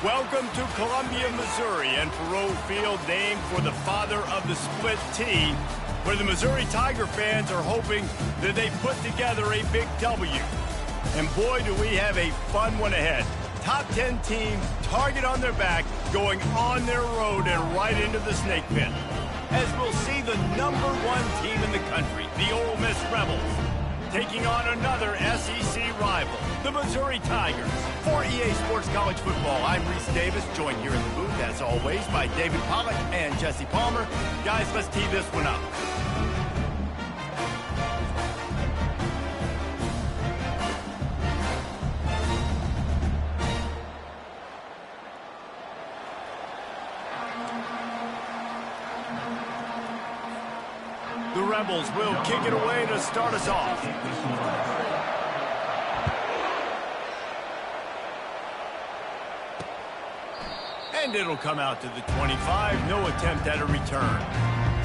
Welcome to Columbia, Missouri, and Faroe Field, named for the father of the split T, where the Missouri Tiger fans are hoping that they put together a big W. And boy, do we have a fun one ahead. Top 10 team, target on their back, going on their road and right into the snake pit. As we'll see the #1 team in the country, the Ole Miss Rebels, taking on another SEC rival, the Missouri Tigers. For EA Sports College Football, I'm Reese Davis, joined here in the booth, as always, by David Pollack and Jesse Palmer. Guys, let's tee this one up. The Rebels will kick it away to start us off. And it'll come out to the 25. No attempt at a return.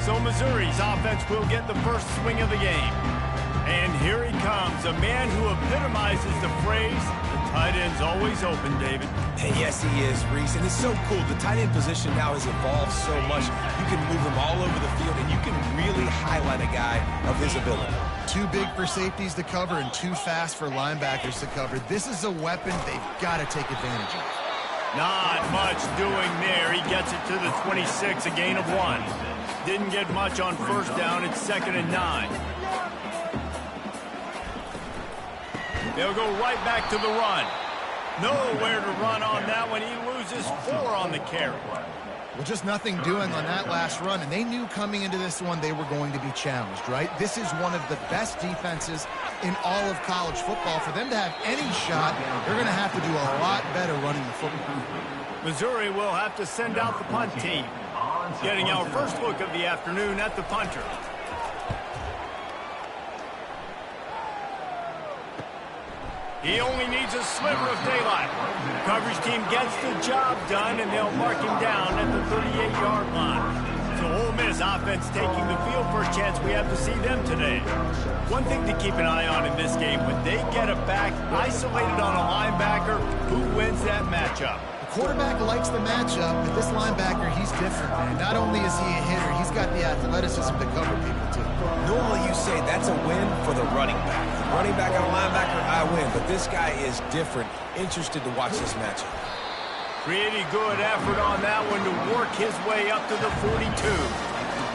So Missouri's offense will get the first swing of the game. And here he comes, a man who epitomizes the phrase, the tight end's always open, David. And yes, he is, Reese. And it's so cool. The tight end position now has evolved so much. You can move him all over the field, and you can really highlight a guy of his ability. Too big for safeties to cover and too fast for linebackers to cover. This is a weapon they've got to take advantage of. Not much doing there. He gets it to the 26, a gain of 1. Didn't get much on first down. It's 2nd and 9. They'll go right back to the run. Nowhere to run on that one. He loses 4 on the carry. Well, just nothing doing on that last run, and they knew coming into this one they were going to be challenged, right? This is one of the best defenses in all of college football. For them to have any shot, they're going to have to do a lot better running the football. Missouri will have to send out the punt team. Getting our first look of the afternoon at the punter. He only needs a sliver of daylight. The coverage team gets the job done, and they'll mark him down at the 38-yard line. So Ole Miss offense taking the field. First chance we have to see them today. One thing to keep an eye on in this game, when they get a back isolated on a linebacker, who wins that matchup? The quarterback likes the matchup, but this linebacker, he's different, man. Not only is he a hitter, he's got the athleticism to cover people, too. Normally you say that's a win for the running back. Running back on a linebacker, I win. But this guy is different. Interested to watch this matchup. Pretty good effort on that one to work his way up to the 42.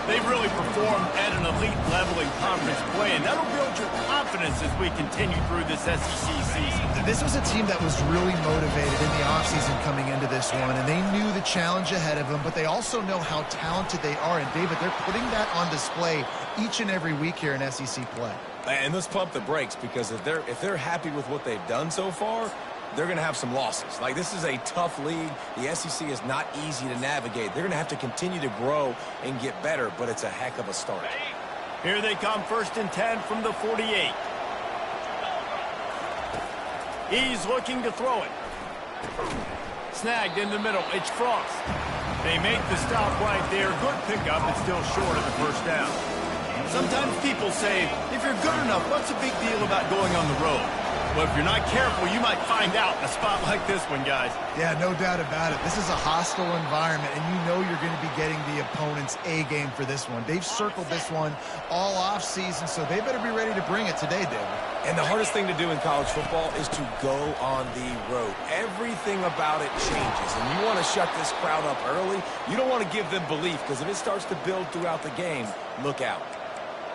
They've really performed at an elite level in conference play, and that'll build your confidence as we continue through this SEC season. This was a team that was really motivated in the offseason coming into this one, and they knew the challenge ahead of them, but they also know how talented they are. And, David, they're putting that on display each and every week here in SEC play. And let's pump the brakes, because if they're happy with what they've done so far, they're going to have some losses. Like, this is a tough league. The SEC is not easy to navigate. They're going to have to continue to grow and get better, but it's a heck of a start. Here they come, 1st and 10 from the 48. He's looking to throw it. Snagged in the middle. It's Frost. They make the stop right there. Good pickup. It's still short of the first down. Sometimes people say, if you're good enough, what's the big deal about going on the road? Well, if you're not careful, you might find out in a spot like this one, guys. Yeah, no doubt about it. This is a hostile environment, and you know you're going to be getting the opponent's A-game for this one. They've circled this one all off-season, so they better be ready to bring it today, David. And the hardest thing to do in college football is to go on the road. Everything about it changes, and you want to shut this crowd up early. You don't want to give them belief, because if it starts to build throughout the game, look out.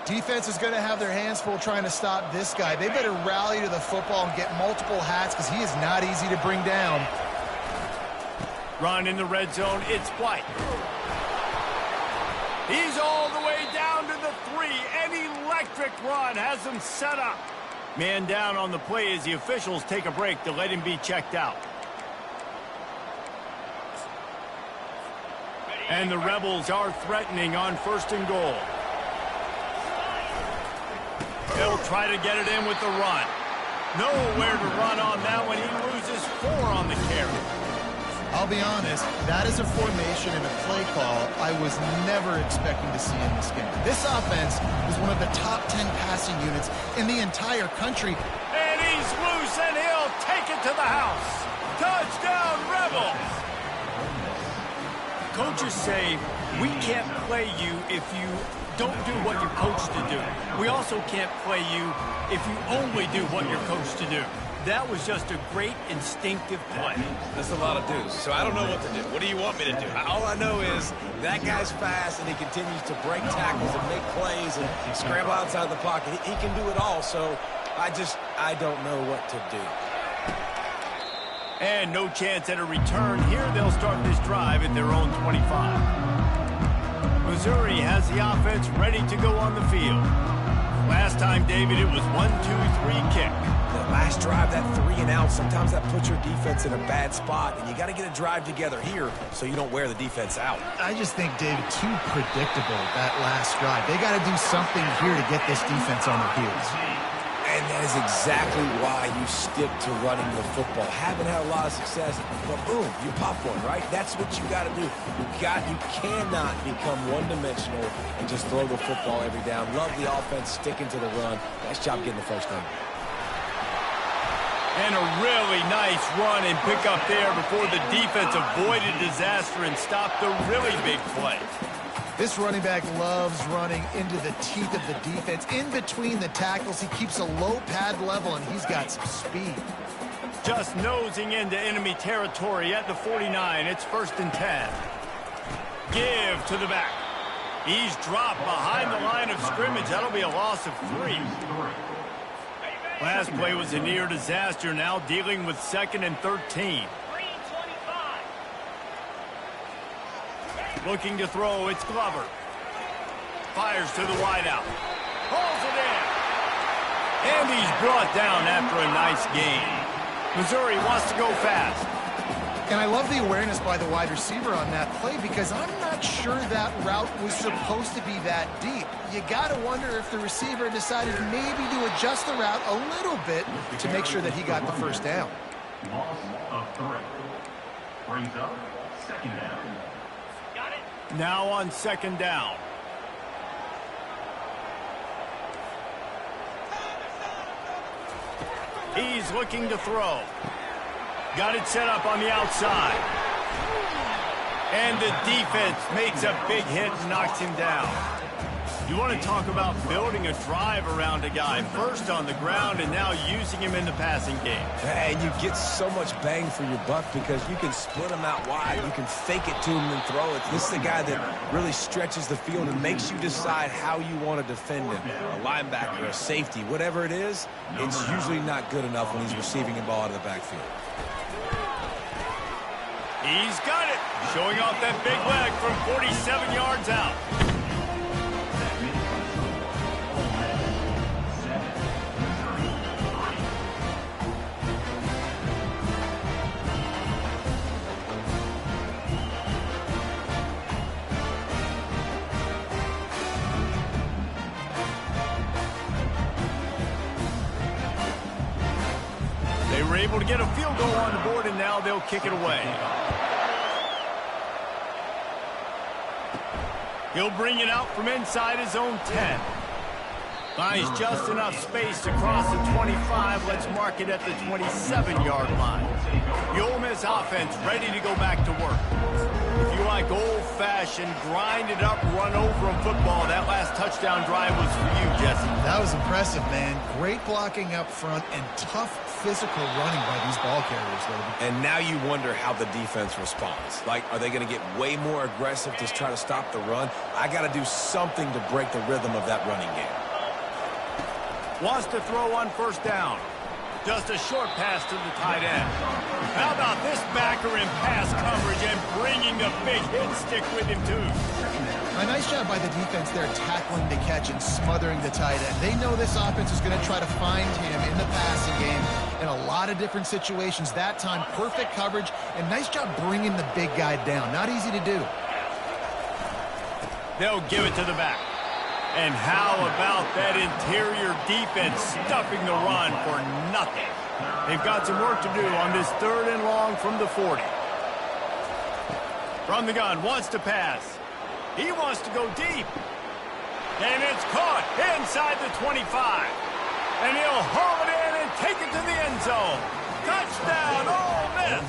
Defense is going to have their hands full trying to stop this guy. They better rally to the football and get multiple hats, because he is not easy to bring down. Run in the red zone. It's White. He's all the way down to the 3. An electric run has him set up. Man down on the play as the officials take a break to let him be checked out. And the Rebels are threatening on 1st and goal. He'll try to get it in with the run. Nowhere to run on that one. He loses 4 on the carry. I'll be honest, that is a formation and a play call I was never expecting to see in this game. This offense is one of the top 10 passing units in the entire country. And he's loose, and he'll take it to the house. Touchdown, Rebels! coaches say, we can't play you if you don't do what you're coached to do. We also can't play you if you only do what you're coached to do. That was just a great instinctive play. That's a lot of do's, so I don't know what to do. What do you want me to do? All I know is that guy's fast, and he continues to break tackles and make plays and scramble outside the pocket. He can do it all, so I don't know what to do. And no chance at a return here. They'll start this drive at their own 25. Missouri has the offense ready to go on the field. Last time, David, it was 1-2-3 kick. The last drive, that 3-and-out, sometimes that puts your defense in a bad spot, and you got to get a drive together here so you don't wear the defense out. I just think, David, too predictable, that last drive. They got to do something here to get this defense on their heels. And that is exactly why you stick to running the football. Haven't had a lot of success, but boom, you pop one, right? That's what you got to do. You cannot become one-dimensional and just throw the football every down. Love the offense, sticking to the run. Nice job getting the first down. And a really nice run and pick up there before the defense avoided disaster and stopped the really big play. This running back loves running into the teeth of the defense. In between the tackles, he keeps a low pad level, and he's got some speed. Just nosing into enemy territory at the 49. It's 1st and 10. Give to the back. He's dropped behind the line of scrimmage. That'll be a loss of 3. Last play was a near disaster. Now dealing with 2nd and 13. Looking to throw, it's Glover. Fires to the wideout. Pulls it in. And he's brought down after a nice gain. Missouri wants to go fast. And I love the awareness by the wide receiver on that play because I'm not sure that route was supposed to be that deep. You got to wonder if the receiver decided maybe to adjust the route a little bit to make sure that he got the first down. Loss of 3. Brings up 2nd down. Now on 2nd down. He's looking to throw. Got it set up on the outside. And the defense makes a big hit and knocks him down. You want to talk about building a drive around a guy. First on the ground and now using him in the passing game. And you get so much bang for your buck because you can split him out wide. You can fake it to him and throw it. This is the guy that really stretches the field and makes you decide how you want to defend him. A linebacker, a safety, whatever it is, it's usually not good enough when he's receiving the ball out of the backfield. He's got it. Showing off that big leg from 47 yards out. They were able to get a field goal on the board, and now they'll kick it away. He'll bring it out from inside his own 10. Finds just enough space to cross the 25. Let's mark it at the 27-yard line. The Ole Miss offense ready to go back to work. If you like old-fashioned, grind-it-up, run-over-'em football, that last touchdown drive was for you, Jesse. That was impressive, man. Great blocking up front and tough physical running by these ball carriers, David. And now you wonder how the defense responds. Like, are they going to get way more aggressive to try to stop the run? I got to do something to break the rhythm of that running game. Wants to throw on 1st down. Just a short pass to the tight end. How about this backer in pass coverage and bringing the big hit stick with him, too? A nice job by the defense there tackling the catch and smothering the tight end. They know this offense is going to try to find him in the passing game in a lot of different situations. That time, perfect coverage and nice job bringing the big guy down. Not easy to do. They'll give it to the back. And how about that interior defense stuffing the run for nothing? They've got some work to do on this 3rd and long from the 40. From the gun, wants to pass. He wants to go deep. And it's caught inside the 25. And he'll haul it in and take it to the end zone. Touchdown, Ole Miss.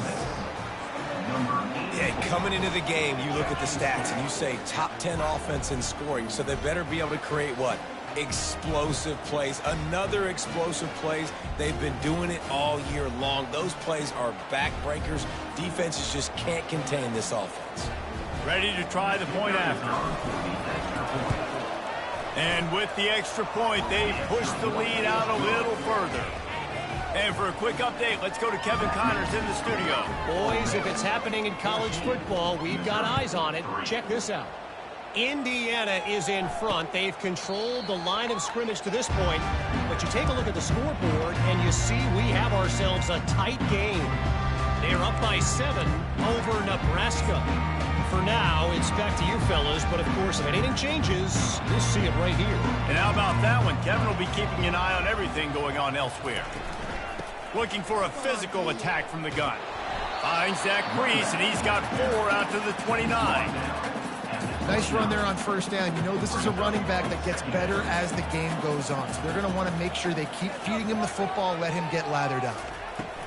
Yeah, right, coming into the game, you look at the stats and you say top 10 offense in scoring, so they better be able to create what? Explosive plays. Another explosive plays. They've been doing it all year long. Those plays are backbreakers. Defenses just can't contain this offense. Ready to try the point after. And with the extra point, they push the lead out a little further. And for a quick update, let's go to Kevin Connors in the studio. Boys, if it's happening in college football, we've got eyes on it. Check this out. Indiana is in front. They've controlled the line of scrimmage to this point. But you take a look at the scoreboard, and you see we have ourselves a tight game. They're up by 7 over Nebraska. For now, it's back to you fellas, but of course, if anything changes, you'll see it right here. And how about that one? Kevin will be keeping an eye on everything going on elsewhere. Looking for a physical attack from the gun. Finds that crease, and he's got 4 out to the 29. Nice run there on first down. You know, this is a running back that gets better as the game goes on. So they're going to want to make sure they keep feeding him the football, let him get lathered up.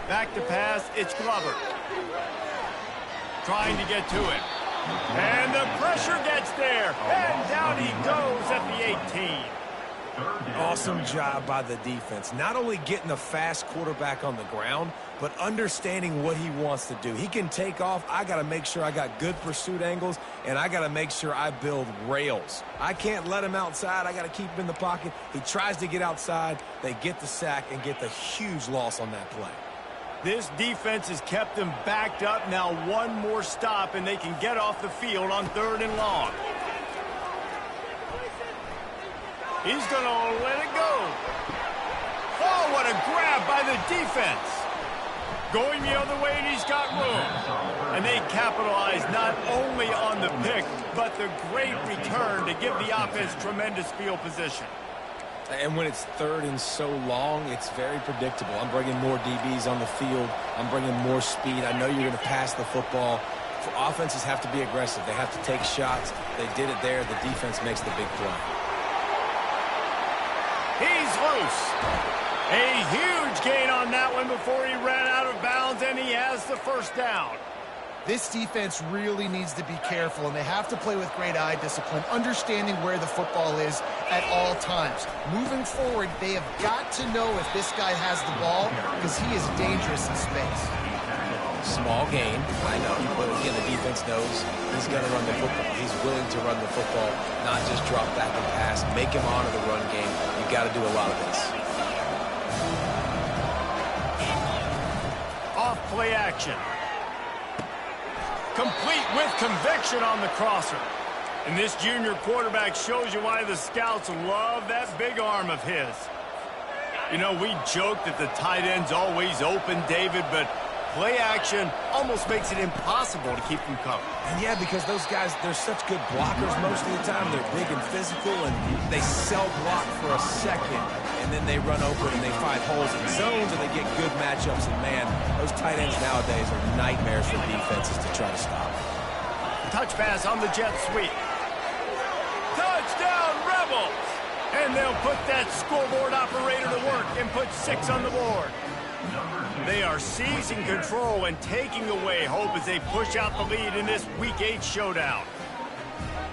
Back to pass, it's Glover. Trying to get to it. And the pressure gets there. And down he goes at the 18. Awesome job by the defense. Not only getting a fast quarterback on the ground, but understanding what he wants to do. He can take off. I got to make sure I got good pursuit angles, and I got to make sure I build rails. I can't let him outside. I got to keep him in the pocket. He tries to get outside. They get the sack and get the huge loss on that play. This defense has kept them backed up. Now one more stop, and they can get off the field on 3rd and long. He's going to let it go. Oh, what a grab by the defense. Going the other way, and he's got room. And they capitalize not only on the pick, but the great return to give the offense tremendous field position. And when it's 3rd and so long, it's very predictable. I'm bringing more DBs on the field. I'm bringing more speed. I know you're going to pass the football. Offenses have to be aggressive. They have to take shots. They did it there. The defense makes the big play. He's loose. A huge gain on that one before he ran out of bounds, and he has the first down. This defense really needs to be careful, and they have to play with great eye discipline, understanding where the football is at all times. Moving forward, they have got to know if this guy has the ball, because he is dangerous in space. Small gain, I know, but again, the defense knows he's going to run the football. He's willing to run the football, not just drop back and pass, make him honor the run game. You got to do a lot of this. Off play action. Complete with conviction on the crosser. And this junior quarterback shows you why the scouts love that big arm of his. You know, we joke that the tight end's always open, David, but play action almost makes it impossible to keep them covered. And yeah, because those guys, they're such good blockers most of the time. They're big and physical, and they self-block for a second, and then they run open and they find holes in zones, and they get good matchups. And, man, those tight ends nowadays are nightmares for defenses to try to stop. Touch pass on the jet sweep. Touchdown, Rebels! And they'll put that scoreboard operator to work and put 6 on the board. They are seizing control and taking away hope as they push out the lead in this Week 8 showdown.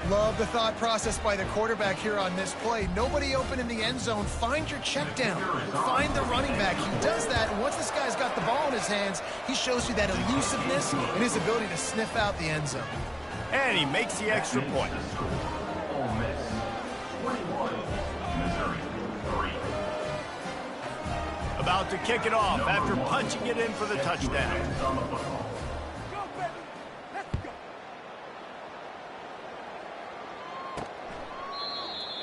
Love the thought process by the quarterback here on this play. Nobody open in the end zone. Find your check down. Find the running back. He does that, and once this guy's got the ball in his hands, he shows you that elusiveness and his ability to sniff out the end zone. And he makes the extra point. Ole Miss 21, Missouri 3. About to kick it off after punching it in for the touchdown. On the football.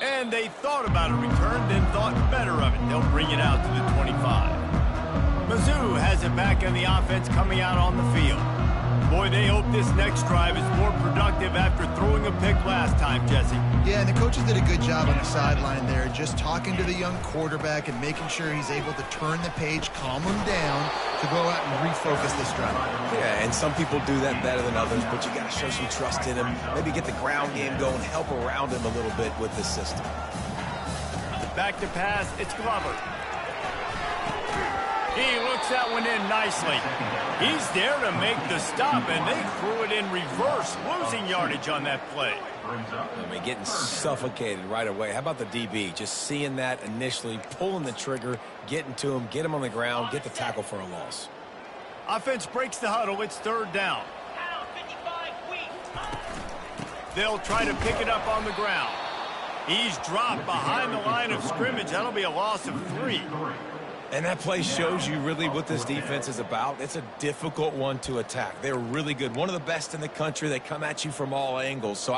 And they thought about a return, then thought better of it. They'll bring it out to the 25. Mizzou has it back on the offense coming out on the field. Boy, they hope this next drive is more productive after throwing a pick last time, Jesse. Yeah, and the coaches did a good job on the sideline there, just talking to the young quarterback and making sure he's able to turn the page, calm him down to go out and refocus this drive. Yeah, and some people do that better than others, but you got to show some trust in him. Maybe get the ground game going, help around him a little bit with this system. Back to pass, it's Glover. He looks that one in nicely. He's there to make the stop, and they threw it in reverse, losing yardage on that play. I mean, getting suffocated right away. How about the DB? Just seeing that initially, pulling the trigger, getting to him, get him on the ground, get the tackle for a loss. Offense breaks the huddle. It's third down. They'll try to pick it up on the ground. He's dropped behind the line of scrimmage. That'll be a loss of 3. And that play shows you really what this defense is about. It's a difficult one to attack. They're really good. One of the best in the country. They come at you from all angles. So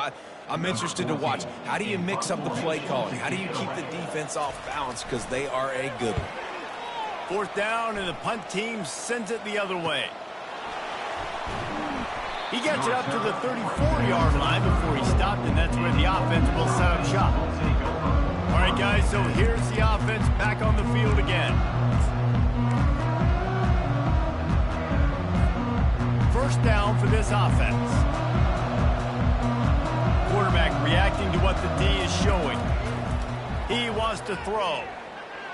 I'm interested to watch. How do you mix up the play calling? How do you keep the defense off balance? Because they are a good one. 4th down, and the punt team sends it the other way. He gets it up to the 34-yard line before he stopped, and that's where the offense will set up shop. All right, guys, so here's the offense back on the field again. 1st down for this offense. Quarterback reacting to what the D is showing. He wants to throw.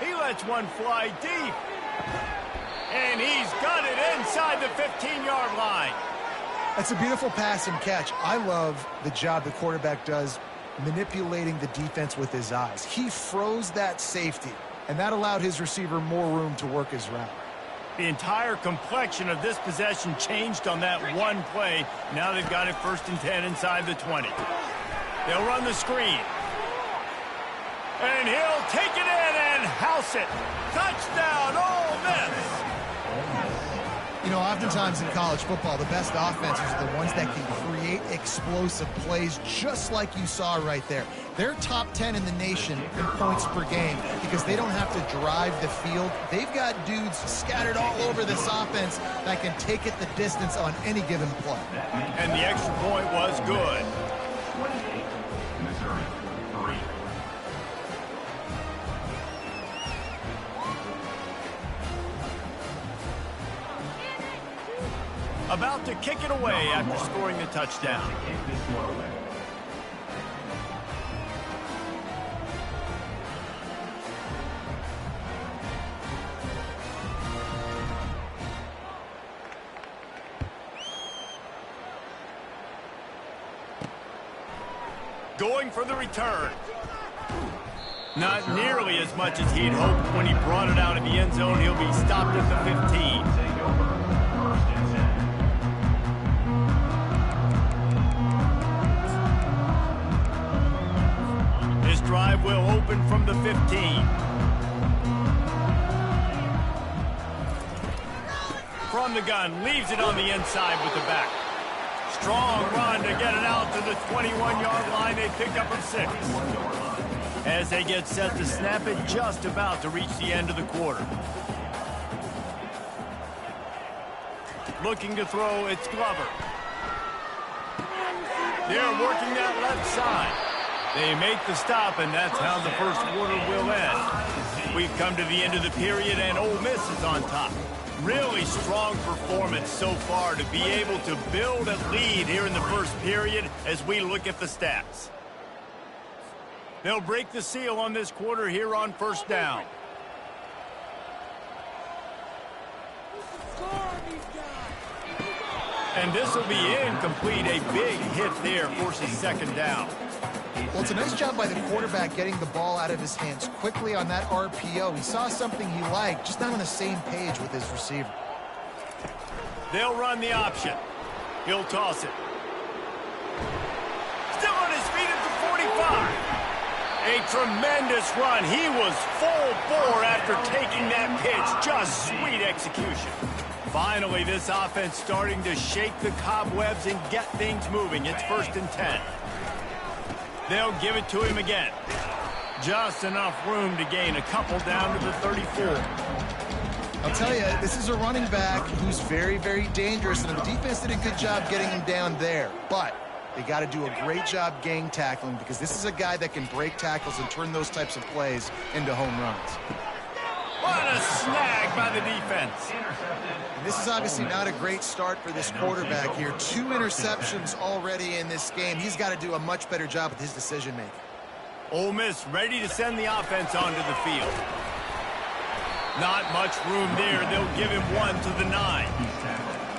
He lets one fly deep. And he's got it inside the 15-yard line. That's a beautiful pass and catch. I love the job the quarterback does manipulating the defense with his eyes. He froze that safety, and that allowed his receiver more room to work his route. The entire complexion of this possession changed on that one play. Now they've got it 1st and 10 inside the 20. They'll run the screen. And he'll take it in and house it. Touchdown, Ole Miss! You know, oftentimes in college football, the best offenses are the ones that can create explosive plays just like you saw right there. They're top 10 in the nation in points per game because they don't have to drive the field. They've got dudes scattered all over this offense that can take it the distance on any given play. And the extra point was good. 28, Missouri, 3. About to kick it away after scoring the touchdown. Going for the return. Not nearly as much as he'd hoped when he brought it out of the end zone. He'll be stopped at the 15. Drive will open from the 15. From the gun, leaves it on the inside with the back. Strong run to get it out to the 21-yard line. They pick up a 6. As they get set to snap it, just about to reach the end of the quarter. Looking to throw, it's Glover. They're working that left side. They make the stop, and that's how the first quarter will end. We've come to the end of the period, and Ole Miss is on top. Really strong performance so far to be able to build a lead here in the first period as we look at the stats. They'll break the seal on this quarter here on 1st down. And this will be incomplete. A big hit there forces 2nd down. Well, it's a nice job by the quarterback getting the ball out of his hands quickly on that RPO. He saw something he liked, just not on the same page with his receiver. They'll run the option. He'll toss it. Still on his feet at the 45. A tremendous run. He was full bore after taking that pitch. Just sweet execution. Finally, this offense starting to shake the cobwebs and get things moving. It's 1st and 10. They'll give it to him again. Just enough room to gain a couple down to the 34. I'll tell you, this is a running back who's very, very dangerous, and the defense did a good job getting him down there. But they got to do a great job gang tackling because this is a guy that can break tackles and turn those types of plays into home runs. What a snag by the defense. And this is obviously not a great start for this quarterback here. 2 interceptions already in this game. He's got to do a much better job with his decision-making. Ole Miss ready to send the offense onto the field. Not much room there. They'll give him one to the 9.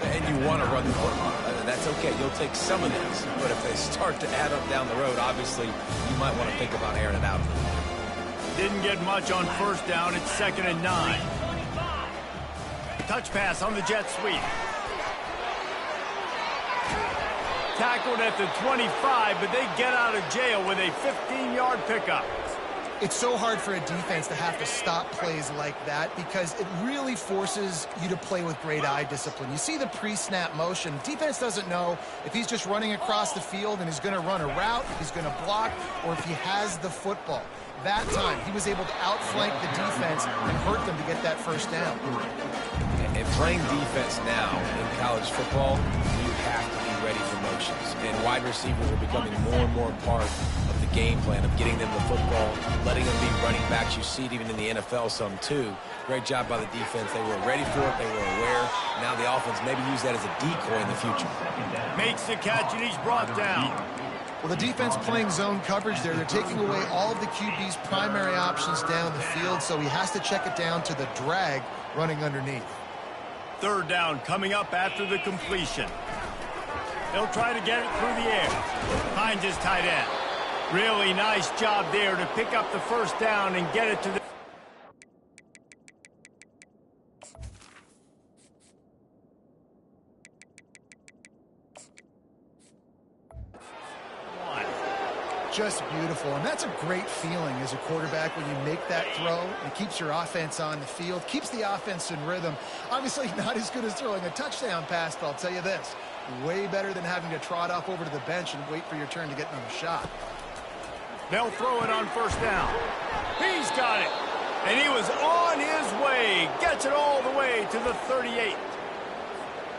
And you want to run the football. That's okay. You'll take some of this. But if they start to add up down the road, obviously, you might want to think about airing it out. Didn't get much on first down. It's 2nd and 9. Touch pass on the jet sweep. Tackled at the 25, but they get out of jail with a 15-yard pickup. It's so hard for a defense to have to stop plays like that because it really forces you to play with great eye discipline. You see the pre-snap motion. Defense doesn't know if he's just running across the field and he's going to run a route, if he's going to block, or if he has the football. That time, he was able to outflank the defense and hurt them to get that first down. And playing defense now in college football, you have to be ready for motions. And wide receivers are becoming more and more part of the game plan of getting them the football, letting them be running backs. You see it even in the NFL some too. Great job by the defense. They were ready for it. They were aware. Now the offense maybe use that as a decoy in the future. Makes the catch and he's brought down. Well, the defense playing zone coverage there. They're taking away all of the QB's primary options down the field, so he has to check it down to the drag running underneath. 3rd down coming up after the completion. They'll try to get it through the air. Hines is tight end. Really nice job there to pick up the first down and get it to the... Just beautiful, and that's a great feeling as a quarterback when you make that throw. It keeps your offense on the field, keeps the offense in rhythm. Obviously not as good as throwing a touchdown pass, but I'll tell you this, way better than having to trot off over to the bench and wait for your turn to get another shot. They'll throw it on first down. He's got it, and he was on his way. Gets it all the way to the 38.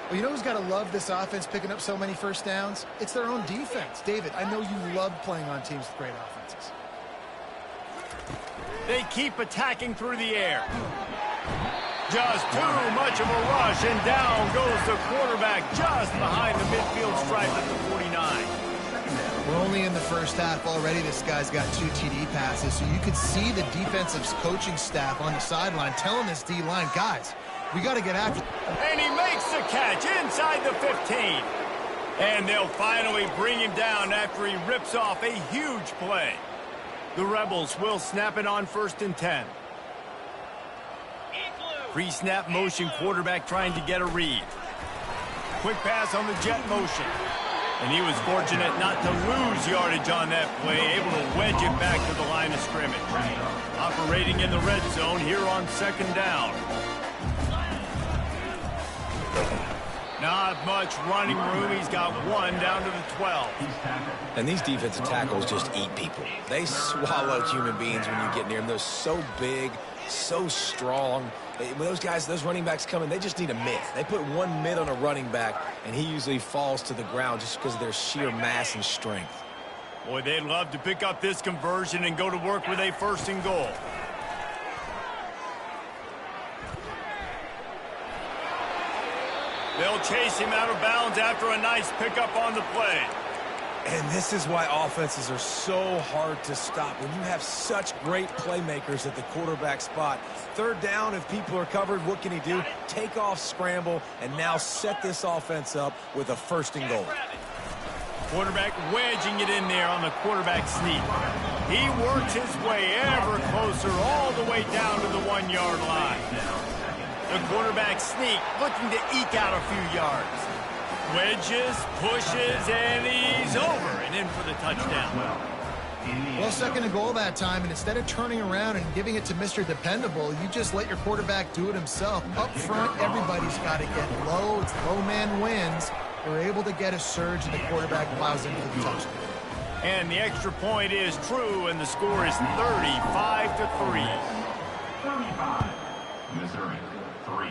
Well, you know who's got to love this offense picking up so many first downs? It's their own defense. David, I know you love playing on teams with great offenses. They keep attacking through the air. Just too much of a rush, and down goes the quarterback just behind the midfield stripe at the 49. We're only in the first half already. This guy's got 2 TD passes, so you could see the defensive coaching staff on the sideline telling this D-line, guys, we got to get after. And he makes the catch inside the 15. And they'll finally bring him down after he rips off a huge play. The Rebels will snap it on 1st and 10. Pre-snap motion, quarterback trying to get a read. Quick pass on the jet motion. And he was fortunate not to lose yardage on that play, able to wedge it back to the line of scrimmage. Operating in the red zone here on 2nd down. Not much running room. He's got 1 down to the 12. And these defensive tackles just eat people. They swallow human beings when you get near them. They're so big, so strong. When those guys, those running backs come in, they just need a mid. They put 1 mid on a running back, and he usually falls to the ground just because of their sheer mass and strength. Boy, they'd love to pick up this conversion and go to work with a 1st and goal. They'll chase him out of bounds after a nice pickup on the play. And this is why offenses are so hard to stop. When you have such great playmakers at the quarterback spot, 3rd down, if people are covered, what can he do? Take off, scramble, and now set this offense up with a 1st and goal. Quarterback wedging it in there on the quarterback sneak. He works his way ever closer all the way down to the 1-yard line. The quarterback sneak looking to eke out a few yards. Wedges, pushes, and he's over and in for the touchdown. Well, 2nd and goal that time, and instead of turning around and giving it to Mr. Dependable, you just let your quarterback do it himself. Up front, everybody's got to get low. It's low man wins. They're able to get a surge, and the quarterback plows into the touchdown. And the extra point is true, and the score is 35-3. 35, Missouri, 3.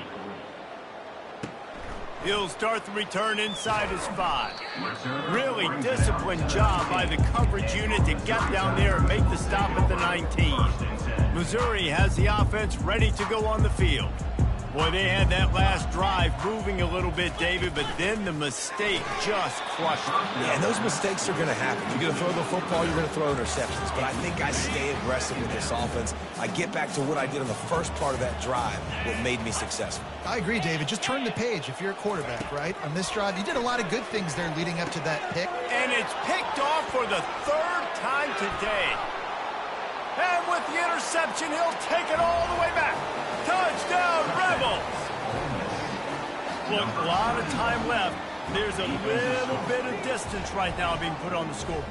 He'll start the return inside his 5. Really disciplined job by the coverage unit to get down there and make the stop at the 19. Missouri has the offense ready to go on the field. Boy, they had that last drive moving a little bit, David, but then the mistake just crushed them. Yeah, and those mistakes are going to happen. You're going to throw the football, you're going to throw interceptions. But I think I stay aggressive with this offense. I get back to what I did in the first part of that drive, what made me successful. I agree, David. Just turn the page if you're a quarterback, right? On this drive, you did a lot of good things there leading up to that pick. And it's picked off for the third time today. And with the interception, he'll take it all the way back. Touchdown, Rebels! Look, a lot of time left. There's a little bit of distance right now being put on the scoreboard.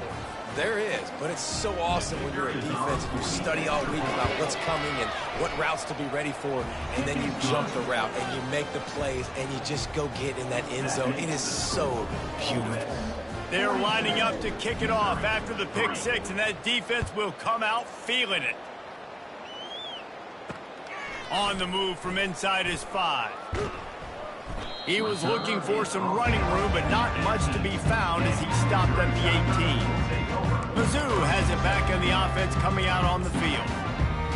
There is, but it's so awesome when you're a defense and you study all week about what's coming and what routes to be ready for, and then you jump the route and you make the plays and you just go get in that end zone. It is so beautiful. They're lining up to kick it off after the pick six, and that defense will come out feeling it. On the move from inside his 5. He was looking for some running room, but not much to be found as he stopped at the 18. Mizzou has it back in the offense coming out on the field.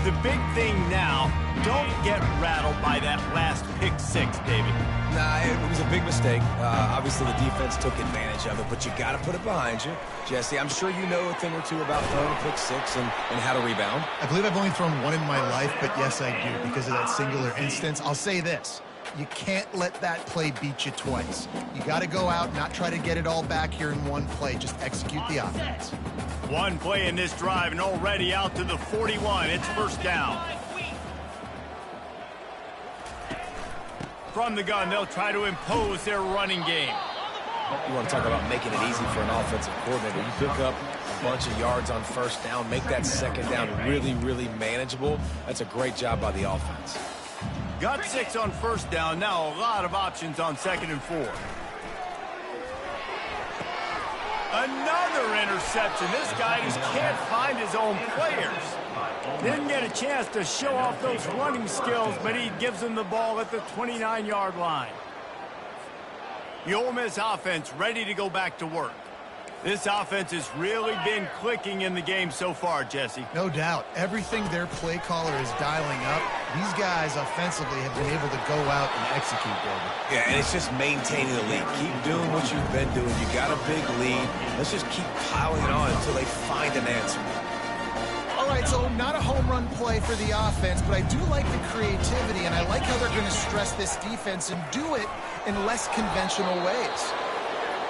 The big thing now, don't get rattled by that last pick six, David. Nah, it was a big mistake. Obviously, the defense took advantage of it, but you got to put it behind you. Jesse, I'm sure you know a thing or two about throwing a pick six and how to rebound. I believe I've only thrown one in my life, but yes, I do because of that singular instance. I'll say this. You can't let that play beat you twice. You got to go out, not try to get it all back here in one play. Just execute the offense. One play in this drive and already out to the 41. It's first down. From the gun, they'll try to impose their running game. You want to talk about making it easy for an offensive coordinator. You pick up a bunch of yards on first down, make that second down really, really manageable. That's a great job by the offense. Got 6 on first down. Now a lot of options on 2nd and 4. Another interception. This guy just can't find his own players. Didn't get a chance to show off those running skills, but he gives them the ball at the 29-yard line. The Ole Miss offense ready to go back to work. This offense has really been clicking in the game so far, Jesse. No doubt. Everything their play caller is dialing up, these guys offensively have been able to go out and execute, David. Yeah, and it's just maintaining the lead. Keep doing what you've been doing. You got a big lead. Let's just keep piling it on until they find an answer. All right, so not a home run play for the offense, but I do like the creativity, and I like how they're going to stress this defense and do it in less conventional ways.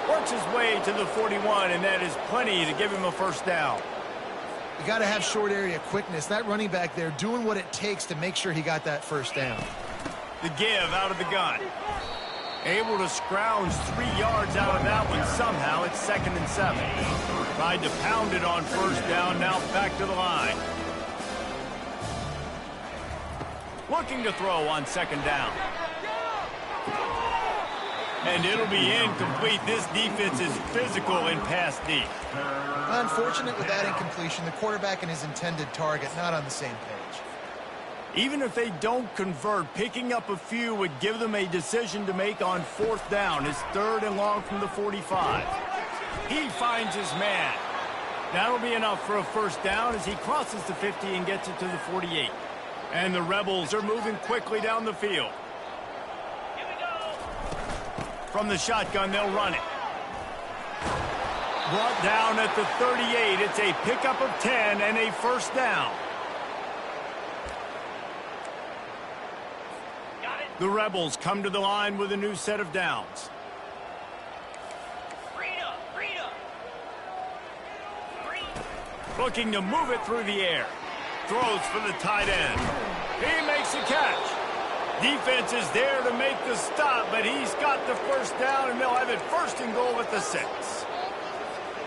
Works his way to the 41, and that is plenty to give him a first down. You got to have short area quickness. That running back there doing what it takes to make sure he got that first down. The give out of the gun. Able to scrounge 3 yards out of that one somehow. It's 2nd and 7. Tried to pound it on first down, now back to the line. Looking to throw on 2nd down. And it'll be incomplete. This defense is physical in pass deep. Unfortunate with that incompletion. The quarterback and his intended target not on the same page. Even if they don't convert, picking up a few would give them a decision to make on 4th down. It's 3rd and long from the 45. He finds his man. That'll be enough for a first down as he crosses the 50 and gets it to the 48. And the Rebels are moving quickly down the field. From the shotgun, they'll run it. Brought down at the 38. It's a pickup of 10 and a first down. The Rebels come to the line with a new set of downs. Looking to move it through the air. Throws for the tight end. He makes a catch. Defense is there to make the stop, but he's got the first down, and they'll have it 1st and goal at the 6.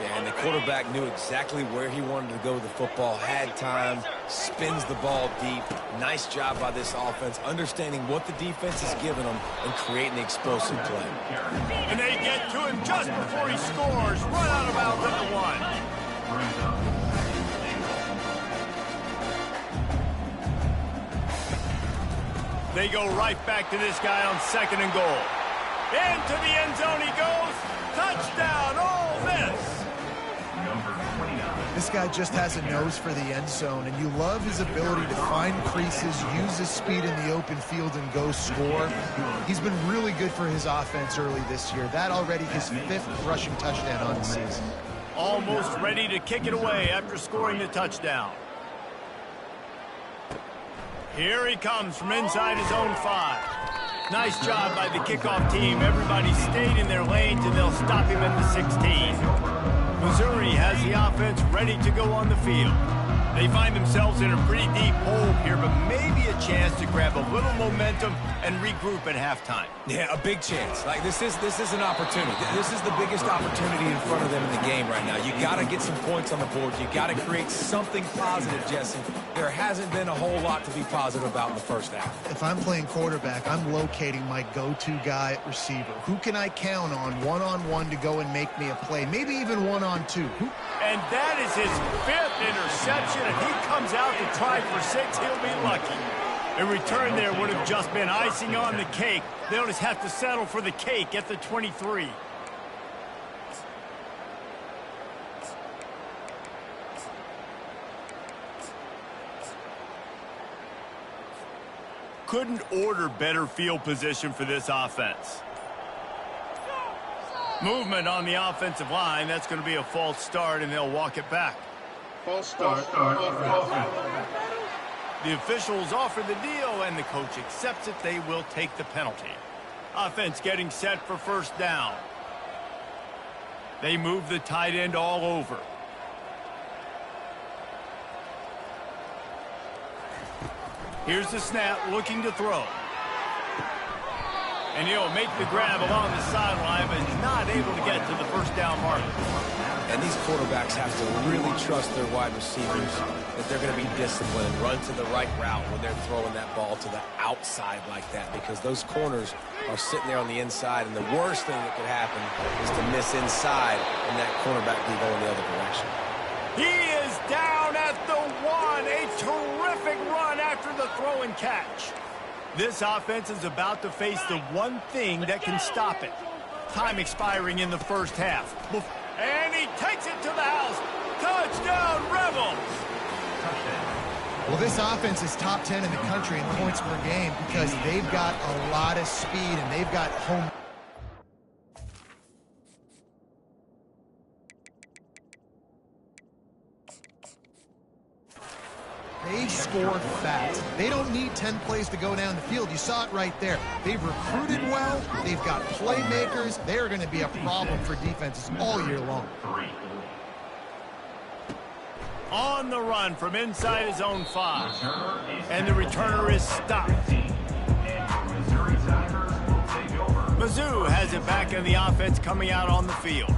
Yeah, and the quarterback knew exactly where he wanted to go with the football, had time, spins the ball deep. Nice job by this offense, understanding what the defense is giving them and creating the explosive play. And they get to him just before he scores. Run out of bounds at the 1. They go right back to this guy on 2nd and goal. Into the end zone he goes. Touchdown, Ole Miss. Number 29. This guy just has a nose for the end zone, and you love his ability to find creases, use his speed in the open field, and go score. He's been really good for his offense early this year. That already his 5th rushing touchdown on the season. Almost ready to kick it away after scoring the touchdown. Here he comes from inside his own 5. Nice job by the kickoff team. Everybody stayed in their lanes, and they'll stop him at the 16. Missouri has the offense ready to go on the field. They find themselves in a pretty deep hole here, but maybe a chance to grab a little momentum and regroup at halftime. Yeah, a big chance. Like, this is an opportunity. This is the biggest opportunity in front of them in the game right now. You got to get some points on the board. You got to create something positive, Jesse. There hasn't been a whole lot to be positive about in the first half. If I'm playing quarterback, I'm locating my go-to guy at receiver. Who can I count on one-on-one to go and make me a play? Maybe even one-on-two. And that is his 5th interception. If he comes out to try for 6, he'll be lucky. A return there would have just been icing on the cake. They'll just have to settle for the cake at the 23. Couldn't order better field position for this offense. Movement on the offensive line. That's going to be a false start, and they'll walk it back. False start. Offense. The officials offer the deal, and the coach accepts it. They will take the penalty. Offense getting set for first down. They move the tight end all over. Here's the snap, looking to throw. And he'll make the grab along the sideline, but he's not able to get to the first down mark. And these quarterbacks have to really trust their wide receivers that they're going to be disciplined and run to the right route when they're throwing that ball to the outside like that, because those corners are sitting there on the inside, and the worst thing that could happen is to miss inside and that cornerback be going the other direction. He is down at the 1. A terrific run after the throw and catch. This offense is about to face the one thing that can stop it. Time expiring in the first half. And he takes it to the house. Touchdown, Rebels! Well, this offense is top 10 in the country in points per game because they've got a lot of speed and they've got home. They score fast. They don't need 10 plays to go down the field. You saw it right there. They've recruited well. They've got playmakers. They're going to be a problem for defenses all year long. On the run from inside his own 5. And the returner is stopped. Mizzou has it back in the offense coming out on the field.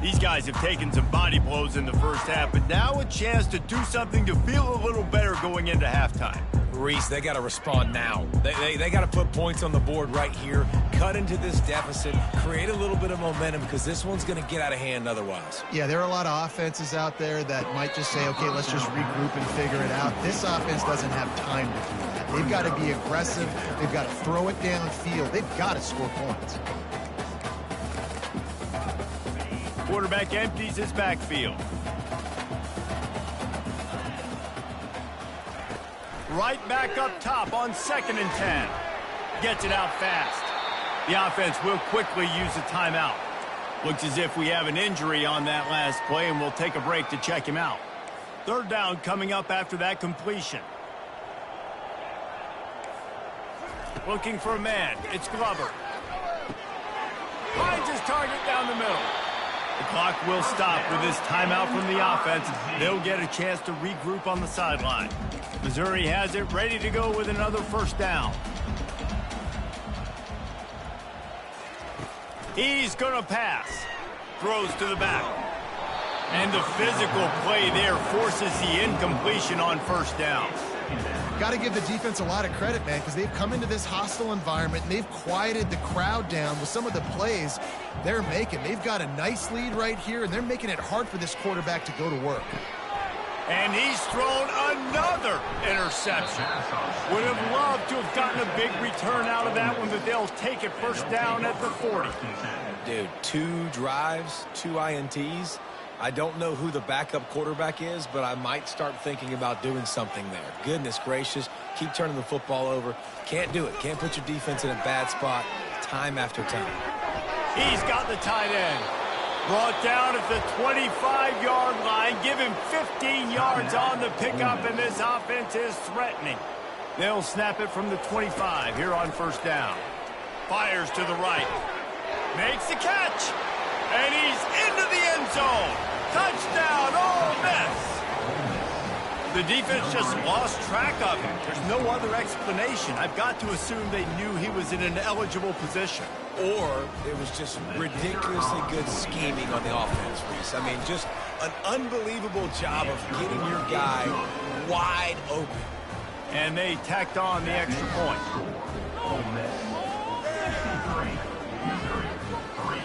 These guys have taken some body blows in the first half, but now a chance to do something to feel a little better going into halftime. Reese, they got to respond now. They got to put points on the board right here, cut into this deficit, create a little bit of momentum, because this one's going to get out of hand otherwise. Yeah, there are a lot of offenses out there that might just say, okay, let's just regroup and figure it out. This offense doesn't have time to do that. They've got to be aggressive. They've got to throw it downfield. They've got to score points. Quarterback empties his backfield. Right back up top on 2nd and 10. Gets it out fast. The offense will quickly use a timeout. Looks as if we have an injury on that last play, and we'll take a break to check him out. 3rd down coming up after that completion. Looking for a man. It's Glover. Finds his target down the middle. The clock will stop with this timeout from the offense. They'll get a chance to regroup on the sideline. Missouri has it ready to go with another first down. He's going to pass. Throws to the back. And the physical play there forces the incompletion on first down. Got to give the defense a lot of credit, man, because they've come into this hostile environment and they've quieted the crowd down with some of the plays they're making. They've got a nice lead right here, and they're making it hard for this quarterback to go to work. And he's thrown another interception. Would have loved to have gotten a big return out of that one, but they'll take it first down at the 40. Dude, 2 drives, 2 INTs. I don't know who the backup quarterback is, but I might start thinking about doing something there. Goodness gracious, keep turning the football over. Can't do it. Can't put your defense in a bad spot time after time. He's got the tight end. Brought down at the 25-yard line. Give him 15 yards on the pickup, and this offense is threatening. They'll snap it from the 25 here on first down. Fires to the right. Makes the catch. And he's into the end zone. Touchdown, Ole Miss. The defense just lost track of him. There's no other explanation. I've got to assume they knew he was in an eligible position. Or it was just ridiculously good scheming on the offense, Reese. I mean, just an unbelievable job of getting your guy wide open. And they tacked on the extra point. Ole Miss 63, Missouri 3.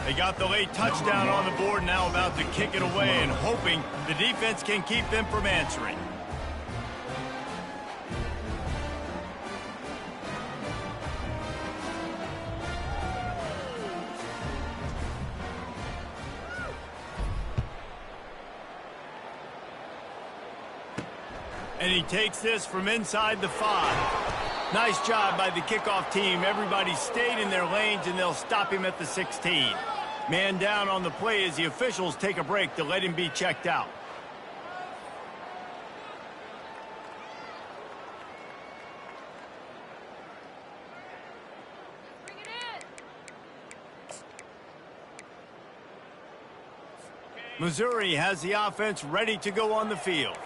They got the late touchdown on the board, now about to kick it away and hoping the defense can keep them from answering. And he takes this from inside the 5. Nice job by the kickoff team. Everybody stayed in their lanes, and they'll stop him at the 16. Man down on the play as the officials take a break to let him be checked out. Missouri has the offense ready to go on the field.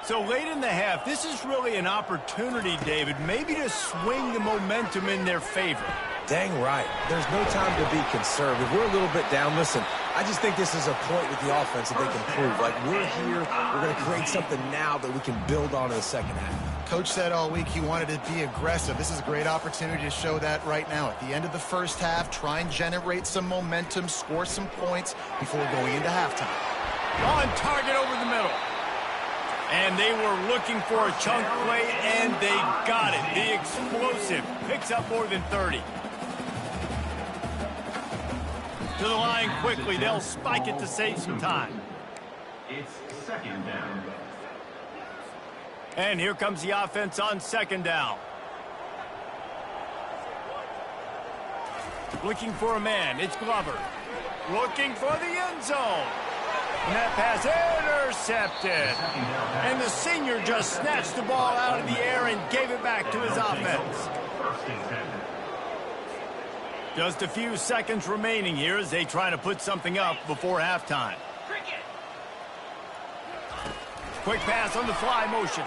So late in the half, this is really an opportunity, David, maybe to swing the momentum in their favor. Dang right. There's no time to be conservative. We're a little bit down. Listen, I just think this is a point with the offense that they can prove. Like, we're here, we're going to create something now that we can build on in the second half. Coach said all week he wanted to be aggressive. This is a great opportunity to show that right now. At the end of the first half, try and generate some momentum, score some points before going into halftime. On target over the middle. And they were looking for a chunk play, and they got it. The explosive picks up more than 30. To the line quickly. They'll spike it to save some time. It's second down. And here comes the offense on second down. Looking for a man. It's Glover. Looking for the end zone. And that pass intercepted. And the senior just snatched the ball out of the air and gave it back to his offense. First and 10. Just a few seconds remaining here as they try to put something up before halftime. Quick pass on the fly motion.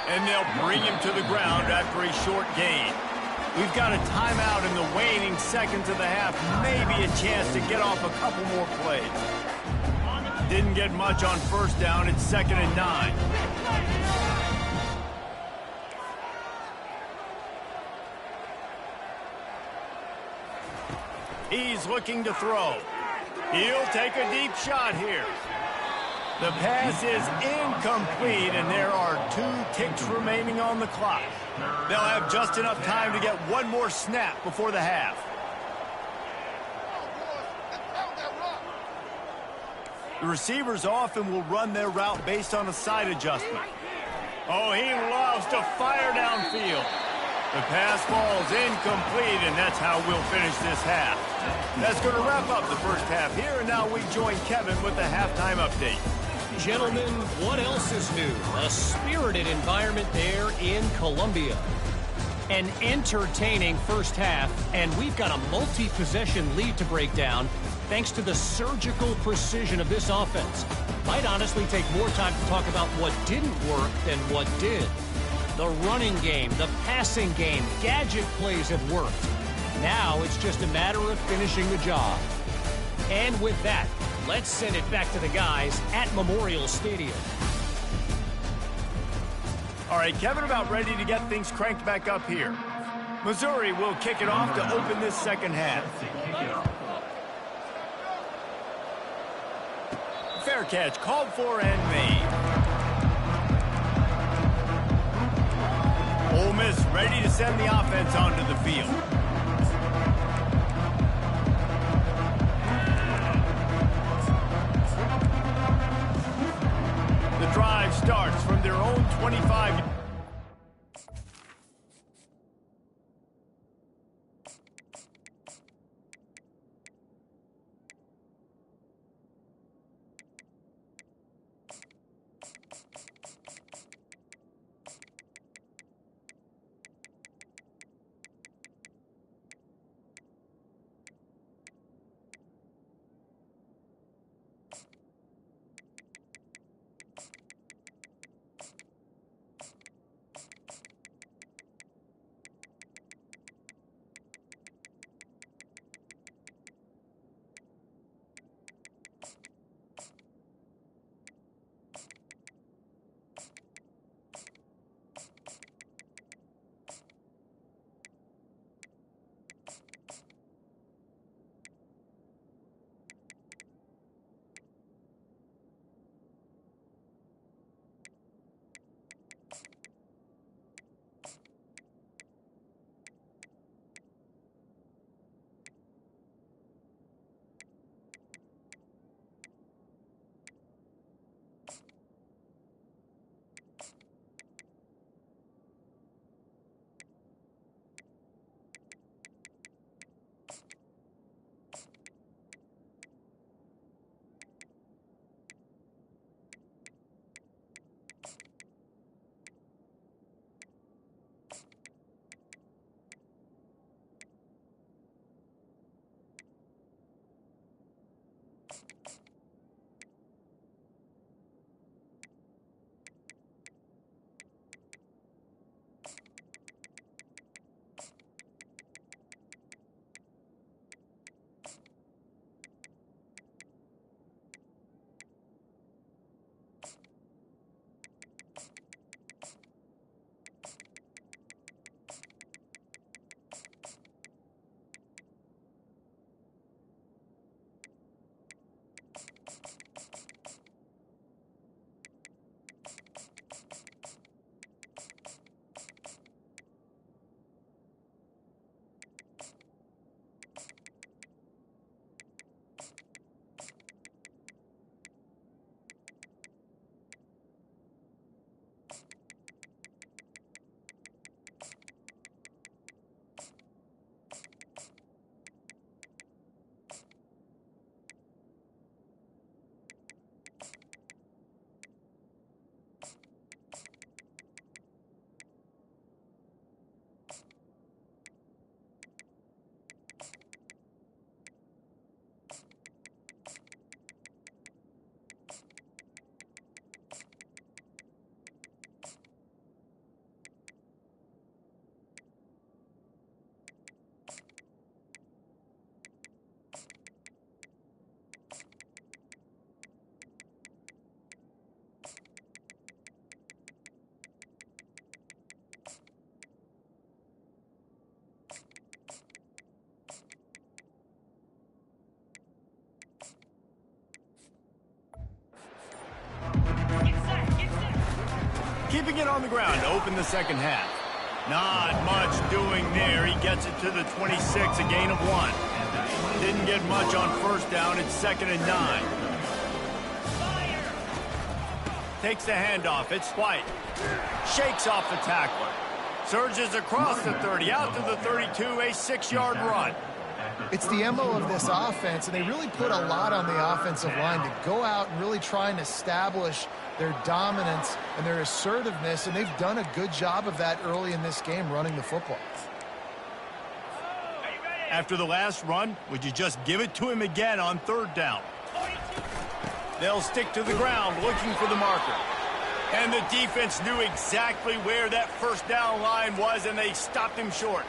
And they'll bring him to the ground after a short gain. We've got a timeout in the waning seconds of the half. Maybe a chance to get off a couple more plays. Didn't get much on first down. It's 2nd and 9. He's looking to throw. He'll take a deep shot here. The pass is incomplete, and there are 2 ticks remaining on the clock. They'll have just enough time to get one more snap before the half. The receivers often will run their route based on a side adjustment. Oh, he loves to fire downfield. The pass falls incomplete, and that's how we'll finish this half. That's going to wrap up the first half here, and now we join Kevin with the halftime update. Gentlemen, what else is new? A spirited environment there in Columbia. An entertaining first half, and we've got a multi-possession lead to break down thanks to the surgical precision of this offense. Might honestly take more time to talk about what didn't work than what did. The running game, the passing game, gadget plays have worked. Now it's just a matter of finishing the job. And with that, let's send it back to the guys at Memorial Stadium. All right, Kevin, about ready to get things cranked back up here. Missouri will kick it off to open this second half. Fair catch, called for and made. Ole Miss ready to send the offense onto the field. Keeping it on the ground to open the second half. Not much doing there. He gets it to the 26, a gain of 1. Didn't get much on first down. It's 2nd and 9. Takes the handoff. It's White. Shakes off the tackler. Surges across the 30, out to the 32, a 6-yard run. It's the MO of this offense, and they really put a lot on the offensive line to go out and really try and establish their dominance and their assertiveness, and they've done a good job of that early in this game running the football. After the last run, would you just give it to him again on 3rd down? They'll stick to the ground looking for the marker. And the defense knew exactly where that 1st down line was, and they stopped him short.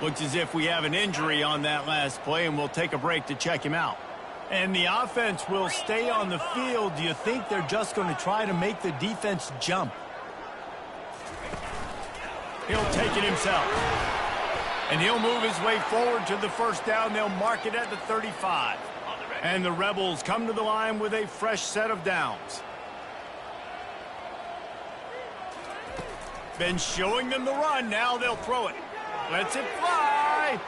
Looks as if we have an injury on that last play, and we'll take a break to check him out. And the offense will stay on the field. Do you think they're just going to try to make the defense jump? He'll take it himself. And he'll move his way forward to the 1st down. They'll mark it at the 35. And the Rebels come to the line with a fresh set of downs. Been showing them the run. Now they'll throw it. Lets it fly.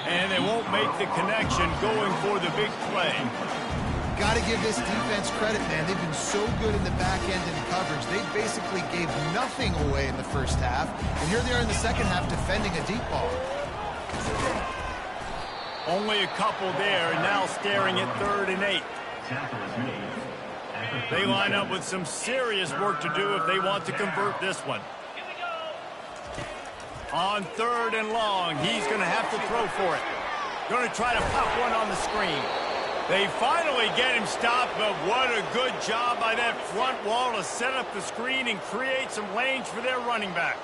And they won't make the connection going for the big play. Got to give this defense credit, man. They've been so good in the back end in coverage. They basically gave nothing away in the first half. And here they are in the second half defending a deep ball. Only a couple there, and now staring at 3rd and 8. They line up with some serious work to do if they want to convert this one. On 3rd and long, he's going to have to throw for it. Going to try to pop one on the screen. They finally get him stopped, but what a good job by that front wall to set up the screen and create some lanes for their running back.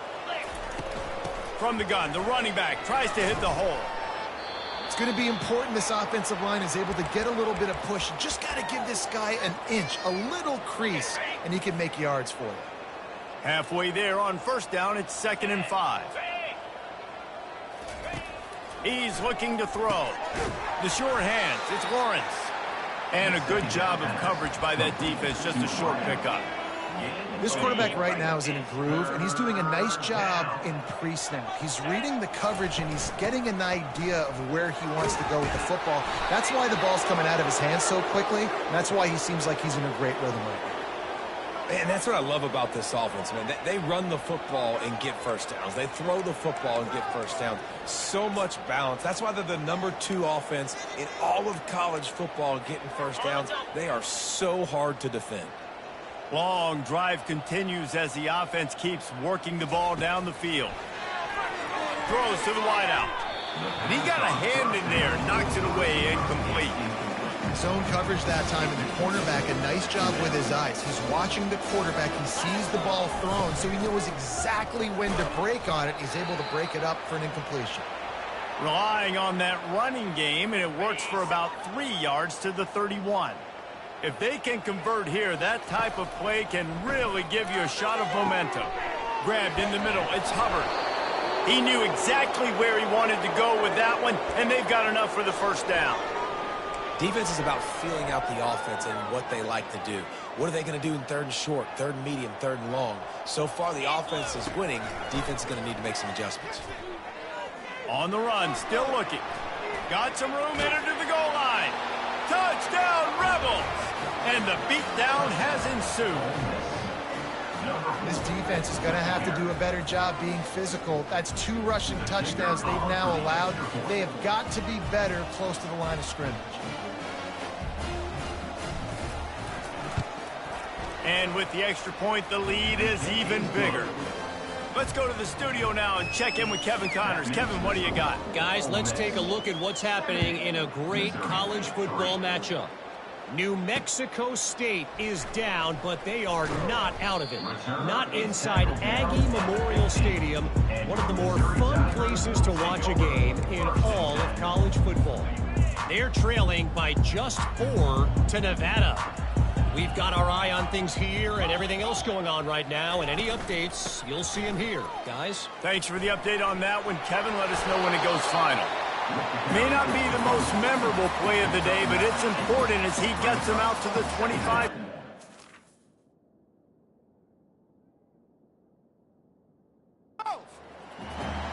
From the gun, the running back tries to hit the hole. It's going to be important this offensive line is able to get a little bit of push. You just got to give this guy an inch, a little crease, and he can make yards for you. Halfway there on 1st down, it's 2nd and 5. He's looking to throw. The short hands, it's Lawrence. And a good job of coverage by that defense, just a short pickup. This quarterback right now is in a groove, and he's doing a nice job in pre-snap. He's reading the coverage, and he's getting an idea of where he wants to go with the football. That's why the ball's coming out of his hands so quickly, and that's why he seems like he's in a great rhythm right now. And that's what I love about this offense, man. They run the football and get 1st downs. They throw the football and get 1st downs. So much balance. That's why they're the #2 offense in all of college football getting 1st downs. They are so hard to defend. Long drive continues as the offense keeps working the ball down the field. Throws to the wideout. And he got a hand in there, knocks it away, incomplete. Zone coverage that time, and the cornerback, a nice job with his eyes. He's watching the quarterback. He sees the ball thrown, so he knows exactly when to break on it. He's able to break it up for an incompletion. Relying on that running game, and it works for about 3 yards to the 31. If they can convert here, that type of play can really give you a shot of momentum. Grabbed in the middle, it's Hubbard. He knew exactly where he wanted to go with that one, and they've got enough for the 1st down. Defense is about feeling out the offense and what they like to do. What are they going to do in third and short, third and medium, third and long? So far, the offense is winning. Defense is going to need to make some adjustments. On the run, still looking. Got some room, entered to the goal line. Touchdown, Rebels! And the beatdown has ensued. This defense is going to have to do a better job being physical. That's 2 rushing touchdowns they've now allowed. They have got to be better close to the line of scrimmage. And with the extra point, the lead is even bigger. Let's go to the studio now and check in with Kevin Connors. Kevin, what do you got? Guys, let's take a look at what's happening in a great college football matchup. New Mexico State is down, but they are not out of it. Not inside Aggie Memorial Stadium, one of the more fun places to watch a game in all of college football. They're trailing by just 4 to Nevada. We've got our eye on things here and everything else going on right now, and any updates, you'll see them here. Guys? Thanks for the update on that one. Kevin, let us know when it goes final. May not be the most memorable play of the day, but it's important as he gets them out to the 25.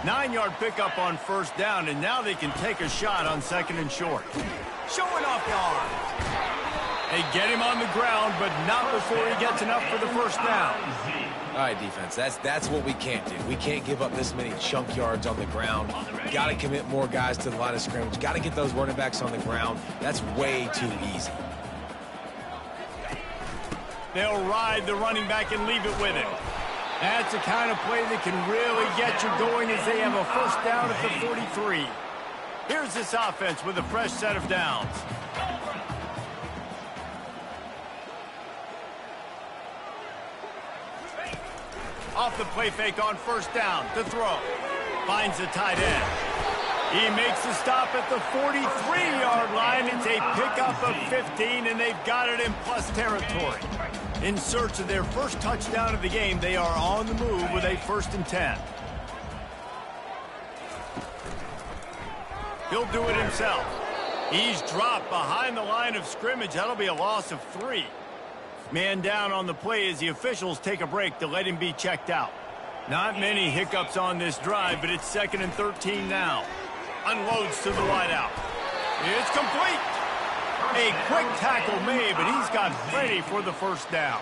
Nine-yard pickup on first down, and now they can take a shot on second and short. Showing off the arms. They get him on the ground, but not before he gets enough for the first down. All right, defense, that's what we can't do. We can't give up this many chunk yards on the ground. Got to commit more guys to the line of scrimmage. Got to get those running backs on the ground. That's way too easy. They'll ride the running back and leave it with him. That's the kind of play that can really get you going as they have a first down at the 43. Here's this offense with a fresh set of downs. Off the play fake on first down to throw. Finds the tight end. He makes the stop at the 43-yard line. It's a pickup of 15, and they've got it in plus territory. In search of their first touchdown of the game, they are on the move with a 1st and 10. He'll do it himself. He's dropped behind the line of scrimmage. That'll be a loss of 3. Man down on the play as the officials take a break to let him be checked out. Not many hiccups on this drive, but it's 2nd and 13 now. Unloads to the wideout. It's complete. A quick tackle made, but he's got plenty for the first down.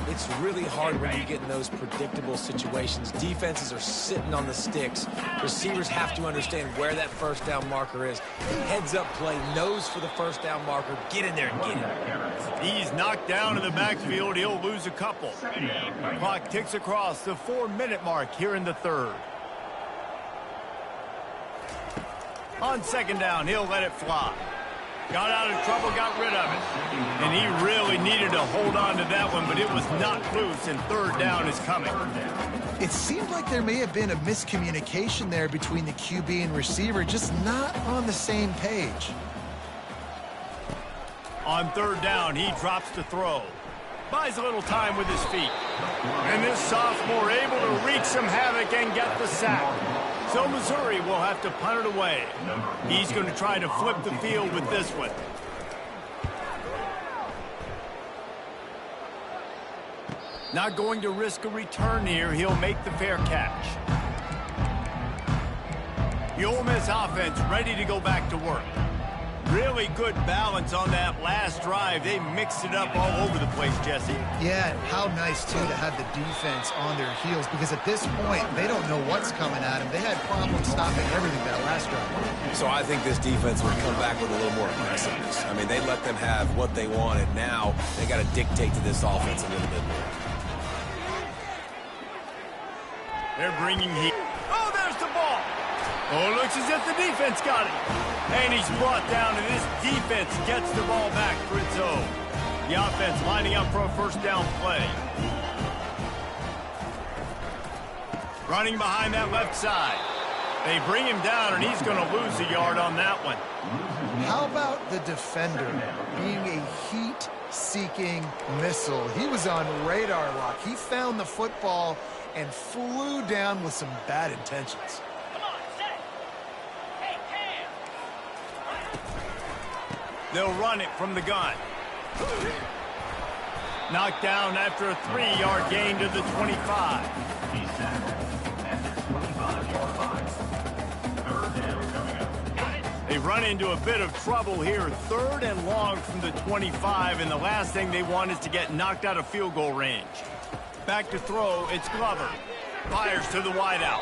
It's really hard when you get in those predictable situations. Defenses are sitting on the sticks. Receivers have to understand where that first down marker is. Heads up play, nose for the first down marker. Get in there and get it. He's knocked down in the backfield. He'll lose a couple. Clock ticks across the 4-minute mark here in the 3rd. On 2nd down, he'll let it fly. Got out of trouble, got rid of it. And he really needed to hold on to that one, but it was not loose, and 3rd down is coming. It seemed like there may have been a miscommunication there between the QB and receiver, just not on the same page. On 3rd down, he drops to throw. Buys a little time with his feet. And this sophomore able to wreak some havoc and get the sack. So Missouri will have to punt it away. He's going to try to flip the field with this one. Not going to risk a return here. He'll make the fair catch. The Ole Miss offense ready to go back to work. Really good balance on that last drive. They mixed it up all over the place, Jesse. Yeah, how nice, too, to have the defense on their heels, because at this point, they don't know what's coming at them. They had problems stopping everything that last drive. So I think this defense would come back with a little more aggressiveness. I mean, they let them have what they wanted. Now they got to dictate to this offense a little bit more. They're bringing heat. Oh, there's the ball. Oh, it looks as if the defense got it. And he's brought down, and this defense gets the ball back for its own. The offense lining up for a first down play. Running behind that left side. They bring him down, and he's going to lose a yard on that one. How about the defender being a heat-seeking missile? He was on radar lock. He found the football and flew down with some bad intentions. They'll run it from the gun. Knocked down after a 3-yard gain to the 25. He's sacked at the 25-yard line. Third down coming up. They run into a bit of trouble here. 3rd and long from the 25, and the last thing they want is to get knocked out of field goal range. Back to throw, it's Glover. Fires to the wideout.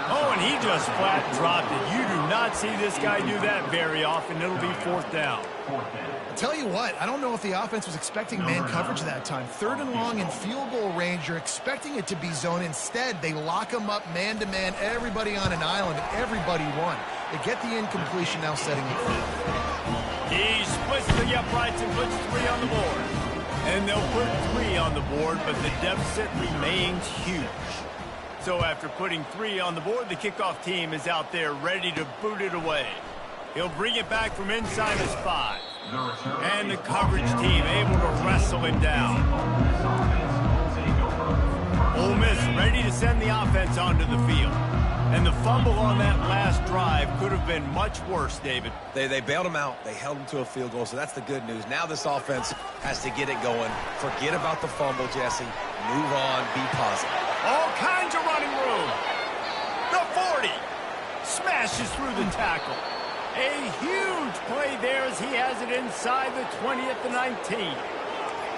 Oh, and he just flat dropped it. You do not see this guy do that very often. It'll be 4th down. I'll tell you what, I don't know if the offense was expecting man coverage that time. 3rd and long in field goal range, you're expecting it to be zone. Instead, they lock them up man-to-man, everybody on an island, and everybody won. They get the incompletion, now setting it forward. He splits the uprights and puts 3 on the board. And they'll put 3 on the board, but the deficit remains huge. So after putting 3 on the board, the kickoff team is out there ready to boot it away. He'll bring it back from inside his 5. And the coverage team able to wrestle him down. Ole Miss ready to send the offense onto the field. And the fumble on that last drive could have been much worse, David. They bailed him out. They held him to a field goal, so that's the good news. Now this offense has to get it going. Forget about the fumble, Jesse. Move on. Be positive. All kinds of running room. The 40. Smashes through the tackle. A huge play there as he has it inside the 20 at the 19.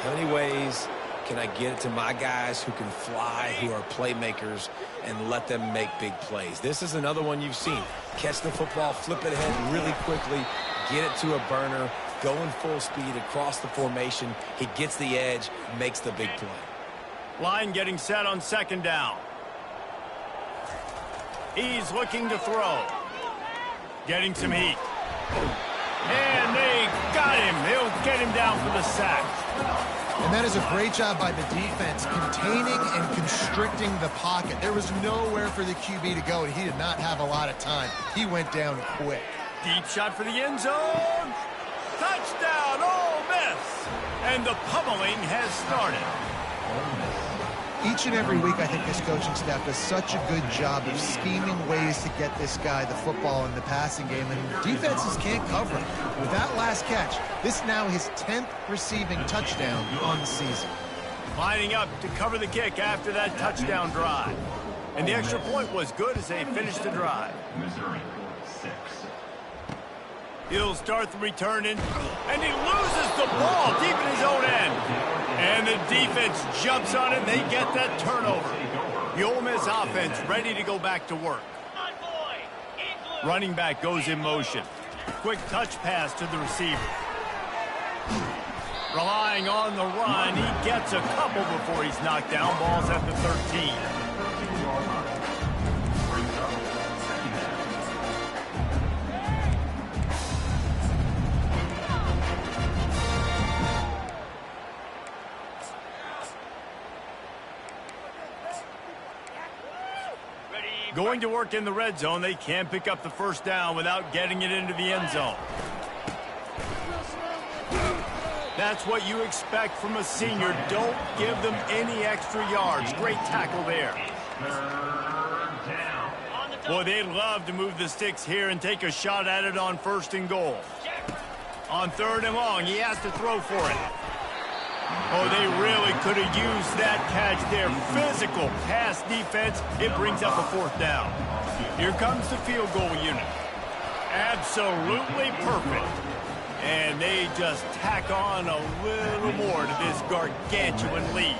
How many ways can I get it to my guys who can fly, who are playmakers, and let them make big plays? This is another one you've seen. Catch the football, flip it ahead really quickly, get it to a burner, going full speed across the formation. He gets the edge, makes the big play. Line getting set on 2nd down. He's looking to throw. Getting some heat. And they got him. They'll get him down for the sack. And that is a great job by the defense, containing and constricting the pocket. There was nowhere for the QB to go, and he did not have a lot of time. He went down quick. Deep shot for the end zone. Touchdown, Ole Miss. And the pummeling has started. Each and every week, I think this coaching staff does such a good job of scheming ways to get this guy the football in the passing game, and defenses can't cover him. With that last catch, this now his 10th receiving touchdown on the season. Lining up to cover the kick after that touchdown drive. And the extra point was good as they finished the drive. Missouri 6. He'll start the return in, and he loses the ball deep in his own end. And the defense jumps on it, and they get that turnover. The Ole Miss offense ready to go back to work. Running back goes in motion. Quick touch pass to the receiver. Relying on the run, he gets a couple before he's knocked down. Ball's at the 13. Going to work in the red zone. They can't pick up the 1st down without getting it into the end zone. That's what you expect from a senior. Don't give them any extra yards. Great tackle there. Boy, they'd love to move the sticks here and take a shot at it on 1st and goal. On 3rd and long, he has to throw for it. Oh, they really could have used that catch there. Physical pass defense. It brings up a 4th down. Here comes the field goal unit. Absolutely perfect. And they just tack on a little more to this gargantuan lead.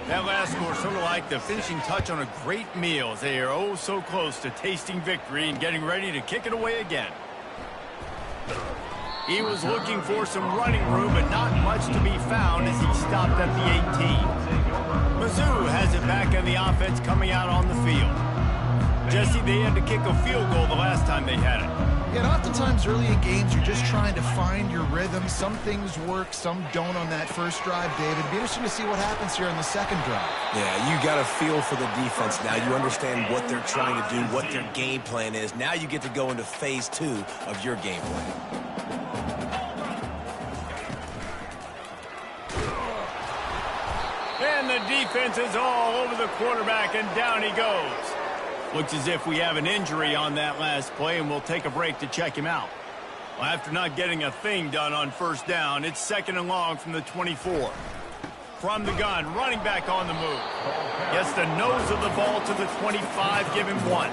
That last score sort of like the finishing touch on a great meal. They are oh so close to tasting victory and getting ready to kick it away again. He was looking for some running room, but not much to be found as he stopped at the 18. Mizzou has it back on the offense coming out on the field. Jesse, they had to kick a field goal the last time they had it. Yeah, and oftentimes early in games, you're just trying to find your rhythm. Some things work, some don't on that first drive, David. It'd be interesting to see what happens here in the 2nd drive. Yeah, you got a feel for the defense now. You understand what they're trying to do, what their game plan is. Now you get to go into phase 2 of your game plan. And the defense is all over the quarterback, and down he goes. Looks as if we have an injury on that last play, and we'll take a break to check him out. Well, after not getting a thing done on first down, it's 2nd and long from the 24. From the gun, running back on the move. Gets the nose of the ball to the 25, give him 1.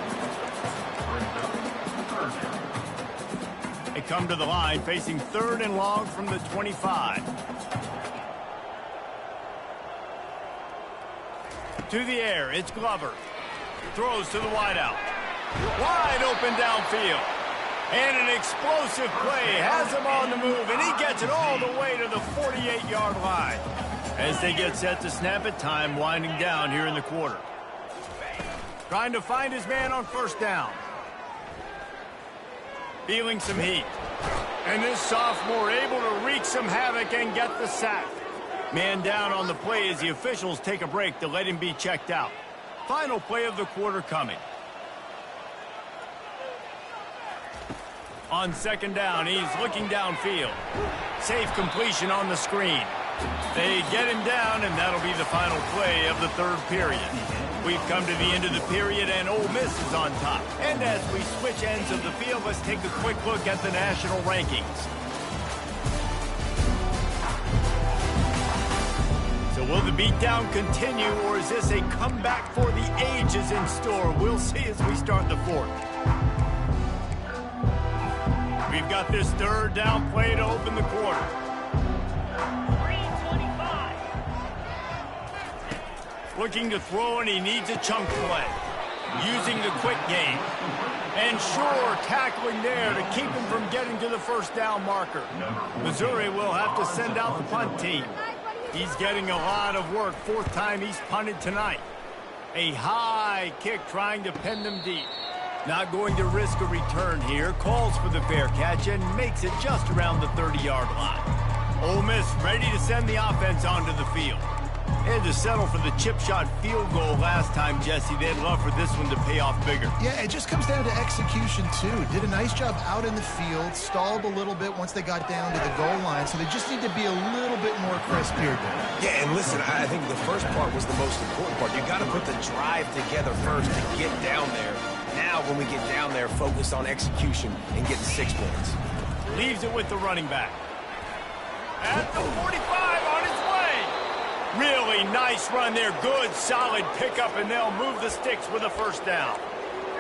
They come to the line, facing 3rd and long from the 25. To the air, it's Glover. Throws to the wideout. Wide open downfield. And an explosive play has him on the move, and he gets it all the way to the 48-yard line. As they get set to snap it, time winding down here in the quarter. Trying to find his man on first down. Feeling some heat. And this sophomore able to wreak some havoc and get the sack. Man down on the play as the officials take a break to let him be checked out. Final play of the quarter coming. On 2nd down, he's looking downfield. Safe completion on the screen. They get him down, and that'll be the final play of the 3rd period. We've come to the end of the period, and Ole Miss is on top. And as we switch ends of the field, let's take a quick look at the national rankings. So will the beatdown continue, or is this a comeback for the ages in store? We'll see as we start the 4th. We've got this 3rd down play to open the quarter. Looking to throw, and he needs a chunk play. Using the quick game. And sure, tackling there to keep him from getting to the first down marker. Missouri will have to send out the punt team. He's getting a lot of work. 4th time he's punted tonight. A high kick trying to pin them deep. Not going to risk a return here. Calls for the fair catch and makes it just around the 30-yard line. Ole Miss ready to send the offense onto the field. Had to settle for the chip shot field goal last time, Jesse. They'd love for this one to pay off bigger. Yeah, it just comes down to execution, too. Did a nice job out in the field, stalled a little bit once they got down to the goal line, so they just need to be a little bit more crisp here. Yeah, and listen, I think the first part was the most important part. You got to put the drive together first to get down there. Now, when we get down there, focus on execution and getting 6 points. Leaves it with the running back. At the 45 on his way. Really nice run there. Good, solid pickup, and they'll move the sticks with a first down.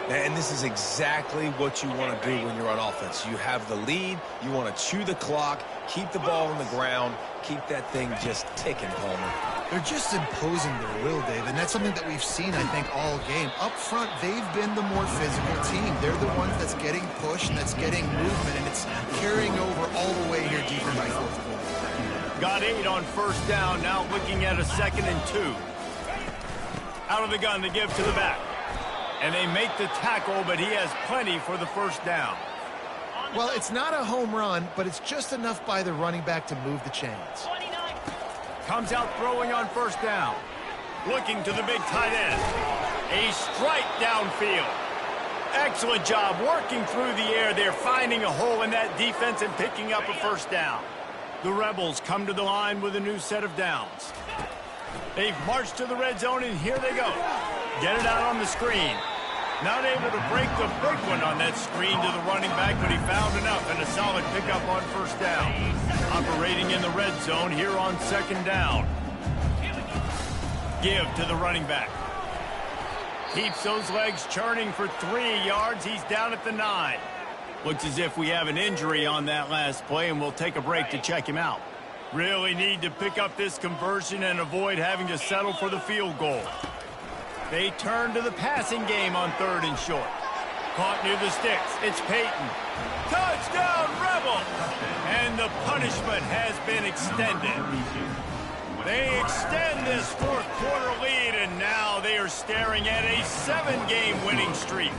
And this is exactly what you want to do when you're on offense. You have the lead. You want to chew the clock, keep the ball on the ground, keep that thing just ticking, Palmer. They're just imposing their will, Dave, and that's something that we've seen, I think, all game. Up front, they've been the more physical team. They're the ones that's getting pushed and that's getting movement, and it's carrying over all the way here deep in my 4th quarter. Got 8 on first down, now looking at a 2nd and 2. Out of the gun to give to the back. And they make the tackle, but he has plenty for the first down. Well, it's not a home run, but it's just enough by the running back to move the chains. Comes out throwing on first down. Looking to the big tight end. A strike downfield. Excellent job working through the air there, finding a hole in that defense and picking up a first down. The Rebels come to the line with a new set of downs. They've marched to the red zone, and here they go. Get it out on the screen. Not able to break the big one on that screen to the running back, but he found enough and a solid pickup on first down. Operating in the red zone here on 2nd down. Give to the running back. Keeps those legs churning for 3 yards. He's down at the 9. Looks as if we have an injury on that last play, and we'll take a break to check him out. Really need to pick up this conversion and avoid having to settle for the field goal. They turn to the passing game on 3rd and short. Caught near the sticks. It's Peyton. Touchdown, Rebels! And the punishment has been extended. They extend this 4th quarter lead, and now they are staring at a 7-game winning streak.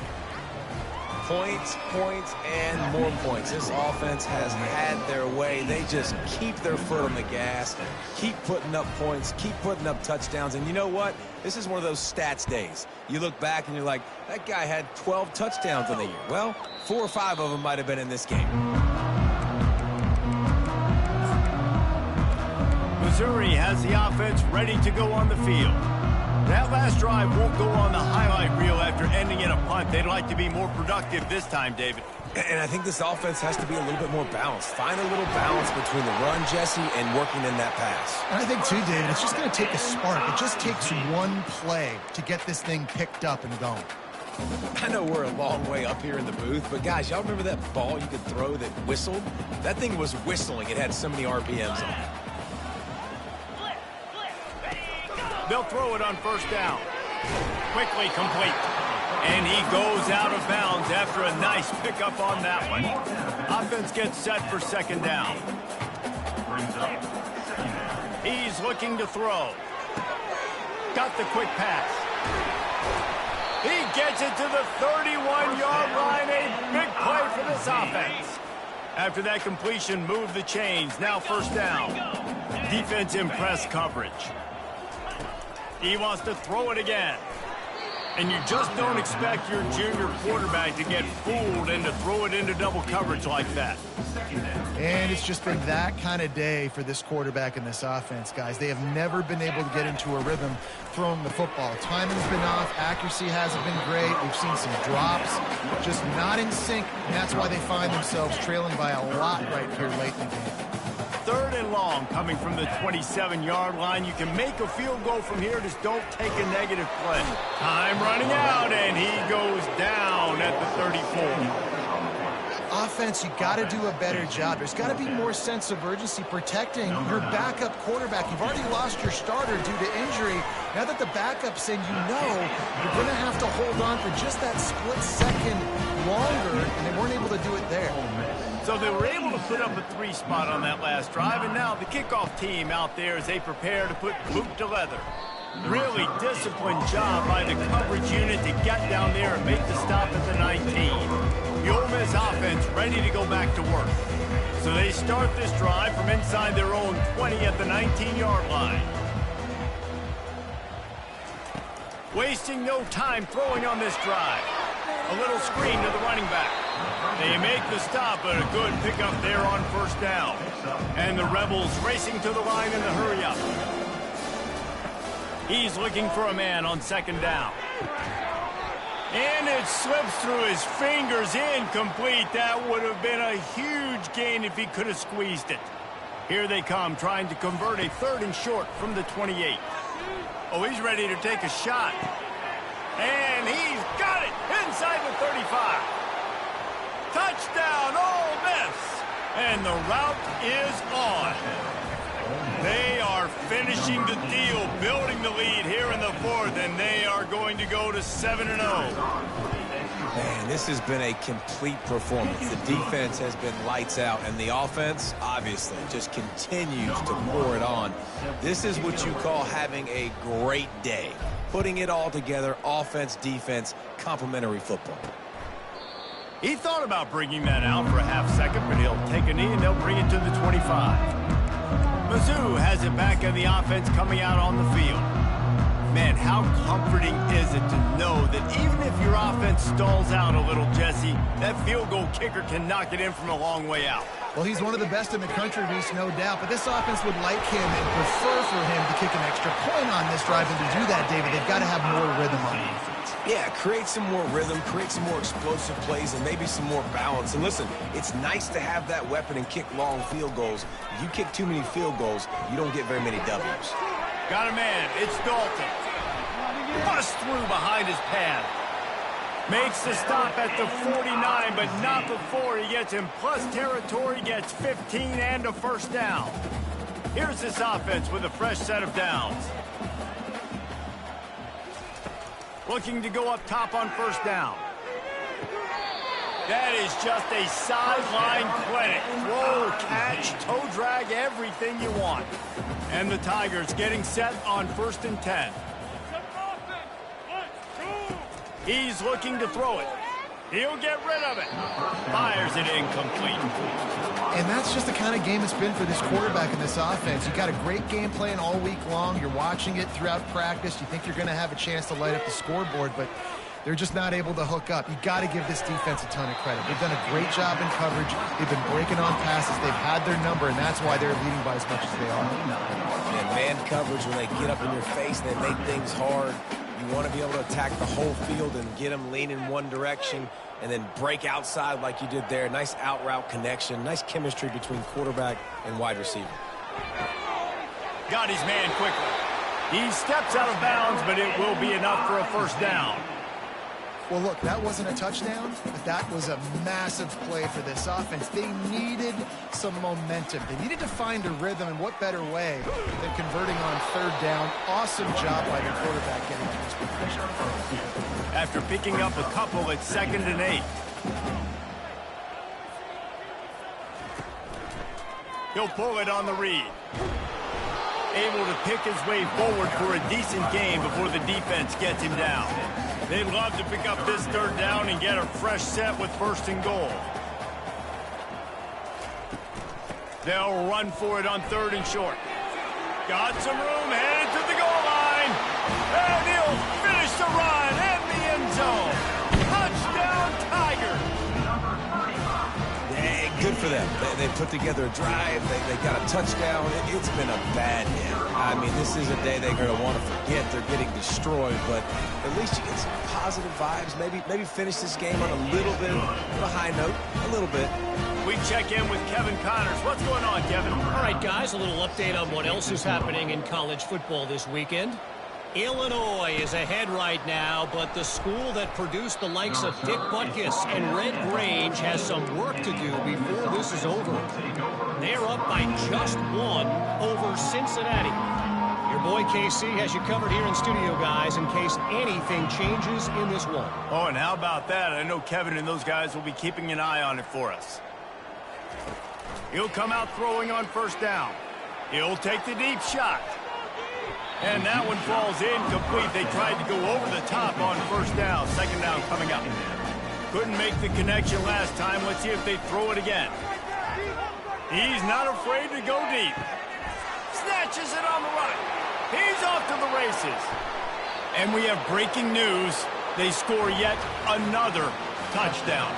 Points, points, and more points. This offense has had their way. They just keep their foot on the gas, keep putting up points, keep putting up touchdowns. And you know what? This is one of those stats days. You look back and you're like, that guy had 12 touchdowns in the year. Well, 4 or 5 of them might have been in this game. Missouri has the offense ready to go on the field. That last drive won't go on the highlight reel after ending in a punt. They'd like to be more productive this time, David. And I think this offense has to be a little bit more balanced. Find a little balance between the run, Jesse, and working in that pass. And I think, too, David, it's just going to take a spark. It just takes one play to get this thing picked up and going. I know we're a long way up here in the booth, but guys, y'all remember that ball you could throw that whistled? That thing was whistling. It had so many RPMs on it. They'll throw it on first down. Quickly complete. And he goes out of bounds after a nice pickup on that one. Offense gets set for second down. He's looking to throw. Got the quick pass. He gets it to the 31-yard line. A big play for this offense. After that completion, move the chains. Now first down. Defense in press coverage. He wants to throw it again. And you just don't expect your junior quarterback to get fooled and to throw it into double coverage like that. And it's just been that kind of day for this quarterback and this offense, guys. They have never been able to get into a rhythm throwing the football. Timing's been off. Accuracy hasn't been great. We've seen some drops, just not in sync. And that's why they find themselves trailing by a lot right here late in the game. Third and long coming from the 27-yard line. You can make a field goal from here. Just don't take a negative play. Time running out, and he goes down at the 34. Offense, you got to do a better job. There's got to be more sense of urgency protecting your backup quarterback. You've already lost your starter due to injury. Now that the backup's in, you know you're going to have to hold on for just that split second longer, and they weren't able to do it there. So they were able to put up a 3 spot on that last drive, and now the kickoff team out there as they prepare to put boot to leather. Really disciplined job by the coverage unit to get down there and make the stop at the 19. The Ole Miss offense ready to go back to work. So they start this drive from inside their own 20 at the 19-yard line. Wasting no time throwing on this drive. A little screen to the running back. They make the stop, but a good pickup there on first down. And the Rebels racing to the line in the hurry-up. He's looking for a man on second down. And it slips through his fingers, incomplete. That would have been a huge gain if he could have squeezed it. Here they come, trying to convert a 3rd and short from the 28. Oh, he's ready to take a shot. And he's got it inside the 35. Touchdown, Ole Miss. And the route is on. They are finishing the deal, building the lead here in the 4th, and they are going to go to 7-0. Man, this has been a complete performance. The defense has been lights out, and the offense, obviously, just continues to pour it on. This is what you call having a great day. Putting it all together, offense, defense, complementary football. He thought about bringing that out for a half second, but he'll take a knee and they'll bring it to the 25. Mizzou has it back in the offense coming out on the field. Man, how comforting is it to know that even if your offense stalls out a little, Jesse, that field goal kicker can knock it in from a long way out. Well, he's one of the best in the country, Reese, no doubt. But this offense would like him and prefer for him to kick an extra point on this drive. And to do that, David, they've got to have more rhythm on defense. Yeah, create some more rhythm, create some more explosive plays, and maybe some more balance. And listen, it's nice to have that weapon and kick long field goals. If you kick too many field goals, you don't get very many W's. Got a man. It's Dalton. Bust through behind his pad. Makes the stop at the 49, but not before he gets in plus territory, gets 15 and a first down. Here's this offense with a fresh set of downs. Looking to go up top on first down. That is just a sideline clinic. Throw, catch, toe drag, everything you want. And the Tigers getting set on 1st and 10. He's looking to throw it. He'll get rid of it. Fires it incomplete. And that's just the kind of game it's been for this quarterback in this offense. You got a great game plan all week long. You're watching it throughout practice. You think you're going to have a chance to light up the scoreboard, but they're just not able to hook up. You got to give this defense a ton of credit. They've done a great job in coverage. They've been breaking on passes. They've had their number, and that's why they're leading by as much as they are. And man coverage, when they get up in your face and they make things hard, you You want to be able to attack the whole field and get them leaning one direction and then break outside like you did there. Nice out route connection, nice chemistry between quarterback and wide receiver. Got his man quickly. He steps out of bounds, but it will be enough for a first down. Well, look, that wasn't a touchdown, but that was a massive play for this offense. They needed some momentum. They needed to find a rhythm, and what better way than converting on third down. Awesome job by the quarterback getting to this position. After picking up a couple at 2nd and 8. He'll pull it on the read. Able to pick his way forward for a decent game before the defense gets him down. They'd love to pick up this third down and get a fresh set with 1st and goal. They'll run for it on 3rd and short. Got some room, headed to the goal line. And he'll finish the run in the end zone. Touchdown, Tigers. Yeah, good for them. They put together a drive. They got a touchdown. It's been a bad day. I mean, this is a day they're going to want to forget. They're getting destroyed, but at least you get some positive vibes. Maybe finish this game on a little bit of a high note, a little bit. We check in with Kevin Connors. What's going on, Kevin? All right, guys, a little update on what else is happening in college football this weekend. Illinois is ahead right now, but the school that produced the likes of Dick Butkus and Red Grange has some work to do before this is over. They're up by just 1 over Cincinnati. Your boy KC has you covered here in studio, guys, in case anything changes in this one. Oh, and how about that? I know Kevin and those guys will be keeping an eye on it for us. He'll come out throwing on 1st down. He'll take the deep shot. And that one falls incomplete. They tried to go over the top on 1st down. 2nd down coming up. Couldn't make the connection last time. Let's see if they throw it again. He's not afraid to go deep. Snatches it on the run. He's off to the races. And we have breaking news. They score yet another touchdown.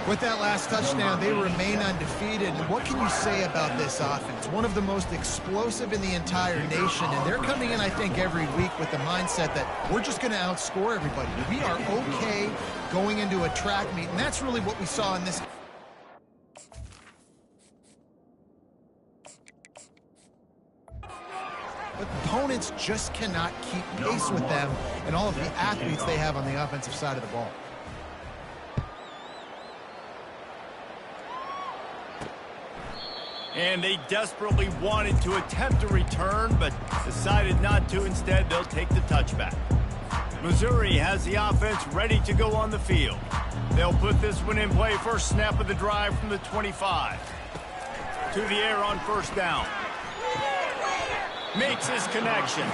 With that last touchdown, they remain undefeated. And what can you say about this offense? One of the most explosive in the entire nation, and they're coming in, I think, every week with the mindset that we're just going to outscore everybody. We are okay going into a track meet, and that's really what we saw in this. But opponents just cannot keep pace with them and all of the athletes they have on the offensive side of the ball. And they desperately wanted to attempt a return, but decided not to. Instead, they'll take the touchback. Missouri has the offense ready to go on the field. They'll put this one in play. First snap of the drive from the 25. To the air on 1st down. Makes his connection.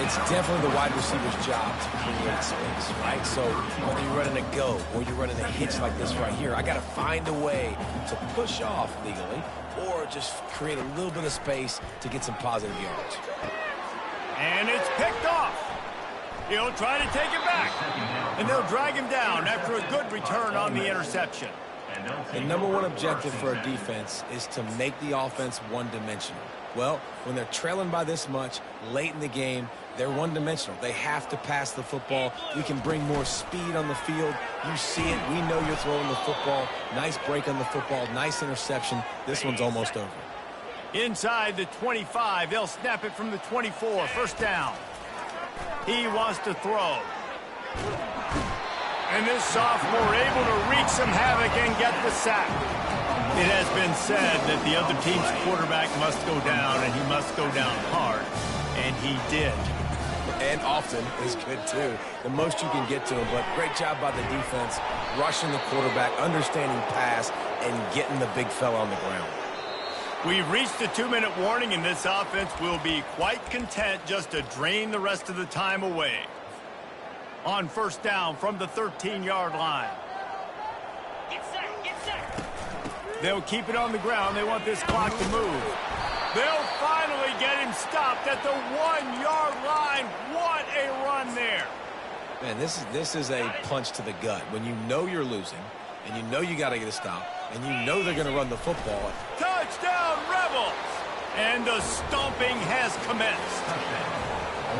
It's definitely the wide receiver's job to create space, right? So whether you're running a go or you're running a hitch like this right here, I got to find a way to push off legally or just create a little bit of space to get some positive yards. And it's picked off. He'll try to take it back. And they'll drag him down after a good return on the interception. The #1 objective for a defense is to make the offense one-dimensional. Well, when they're trailing by this much late in the game, they're one-dimensional. They have to pass the football. We can bring more speed on the field. You see it. We know you're throwing the football. Nice break on the football. Nice interception. This one's almost over. Inside the 25. They'll snap it from the 24. 1st down. He wants to throw. And this sophomore able to wreak some havoc and get the sack. It has been said that the other team's quarterback must go down, and he must go down hard. And he did. And often is good, too. The most you can get to him, but great job by the defense, rushing the quarterback, understanding pass, and getting the big fella on the ground. We've reached the 2-minute warning, and this offense will be quite content just to drain the rest of the time away. On 1st down from the 13-yard line. They'll keep it on the ground. They want this clock to move. They'll finally get him stopped at the 1-yard line. What a run there. Man, this is a punch to the gut. When you know you're losing, and you know you got to get a stop, and you know they're going to run the football. Touchdown, Rebels! And the stomping has commenced.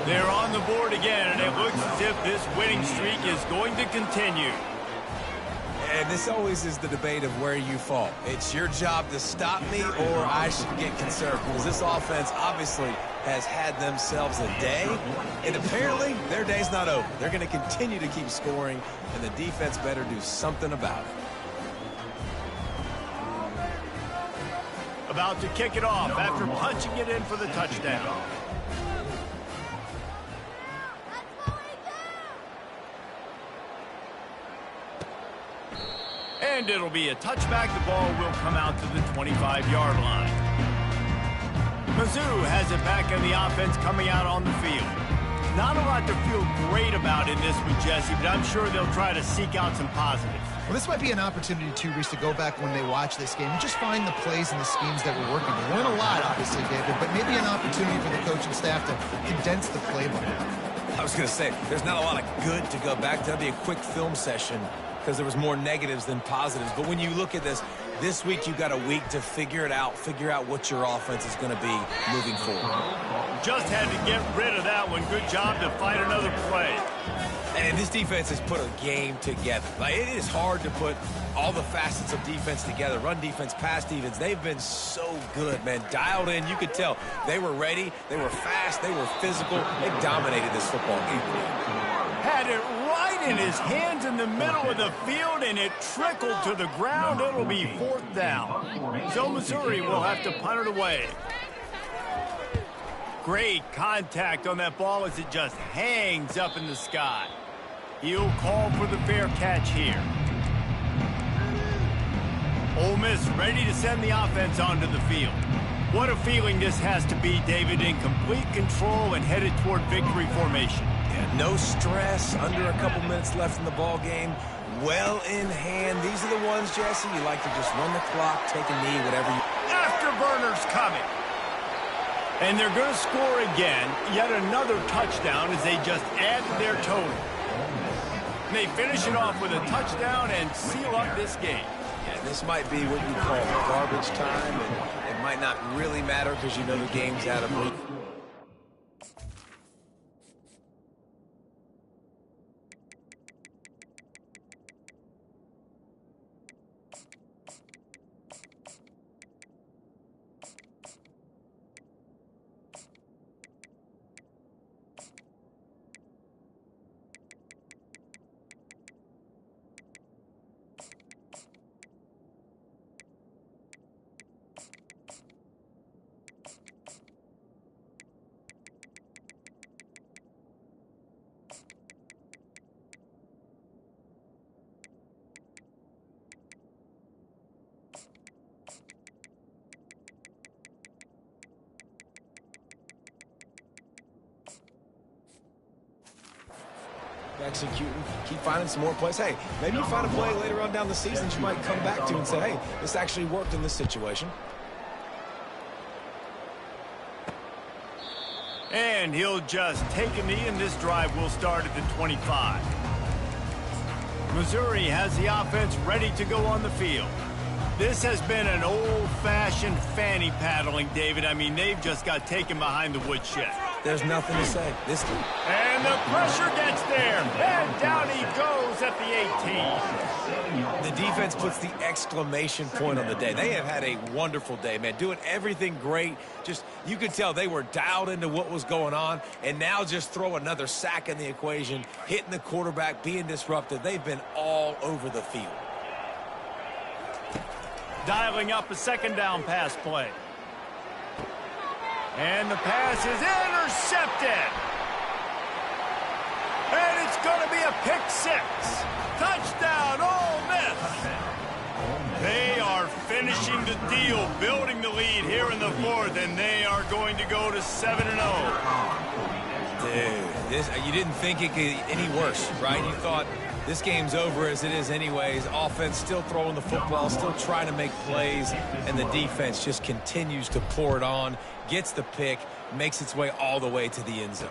They're on the board again, and it looks as if this winning streak is going to continue. And this always is the debate of where you fall. It's your job to stop me, or I should get concerned, because this offense obviously has had themselves a day, and apparently their day's not over. They're going to continue to keep scoring, and the defense better do something about it. About to kick it off after punching it in for the touchdown. And it'll be a touchback. The ball will come out to the 25-yard line. Mizzou has it back in the offense coming out on the field. Not a lot to feel great about in this one, Jesse, but I'm sure they'll try to seek out some positives. Well, this might be an opportunity, too, Reese, to go back when they watch this game and just find the plays and the schemes that we're working. They learn a lot, obviously, David, but maybe an opportunity for the coaching staff to condense the playbook. I was going to say, there's not a lot of good to go back to. That'll be a quick film session because there was more negatives than positives. But when you look at this week you got a week to figure it out, figure out what your offense is going to be moving forward. Just had to get rid of that one. Good job to find another play. And this defense has put a game together. Like, it is hard to put all the facets of defense together. Run defense, pass defense. They've been so good, man. Dialed in. You could tell they were ready. They were fast. They were physical. They dominated this football game. Had it right in his hands in the middle of the field, and it trickled to the ground. It'll be 4th down. So Missouri will have to punt it away. Great contact on that ball as it just hangs up in the sky. He'll call for the fair catch here. Ole Miss ready to send the offense onto the field. What a feeling this has to be, David, in complete control and headed toward victory formation. Yeah, no stress, under a couple minutes left in the ball game. Well in hand. These are the ones, Jesse, you like to just run the clock, take a knee, whatever you... Afterburners coming. And they're going to score again. Yet another touchdown as they just add to their total. And they finish it off with a touchdown and seal up this game. Yeah, this might be what you call garbage time, and it might not really matter because you know the game's out of reach. Executing, keep finding some more plays. Hey, maybe you find a play later on down the season that you might come back to and say, hey, this actually worked in this situation. And he'll just take a knee, and this drive will start at the 25. Missouri has the offense ready to go on the field. This has been an old-fashioned fanny paddling, David. I mean, they've just got taken behind the woodshed. There's nothing to say. And the pressure gets there. And down he goes at the 18. The defense puts the exclamation point on the day. They have had a wonderful day, man. Doing everything great. Just, you could tell they were dialed into what was going on. And now just throw another sack in the equation. Hitting the quarterback, being disruptive. They've been all over the field. Dialing up a second down pass play. And the pass is intercepted. And it's going to be a pick six. Touchdown, Ole Miss. They are finishing the deal, building the lead here in the 4th, and they are going to go to 7-0. Dude, you didn't think it could get any worse, right? You thought this game's over as it is anyways. Offense still throwing the football, still trying to make plays, and the defense just continues to pour it on, gets the pick, makes its way all the way to the end zone.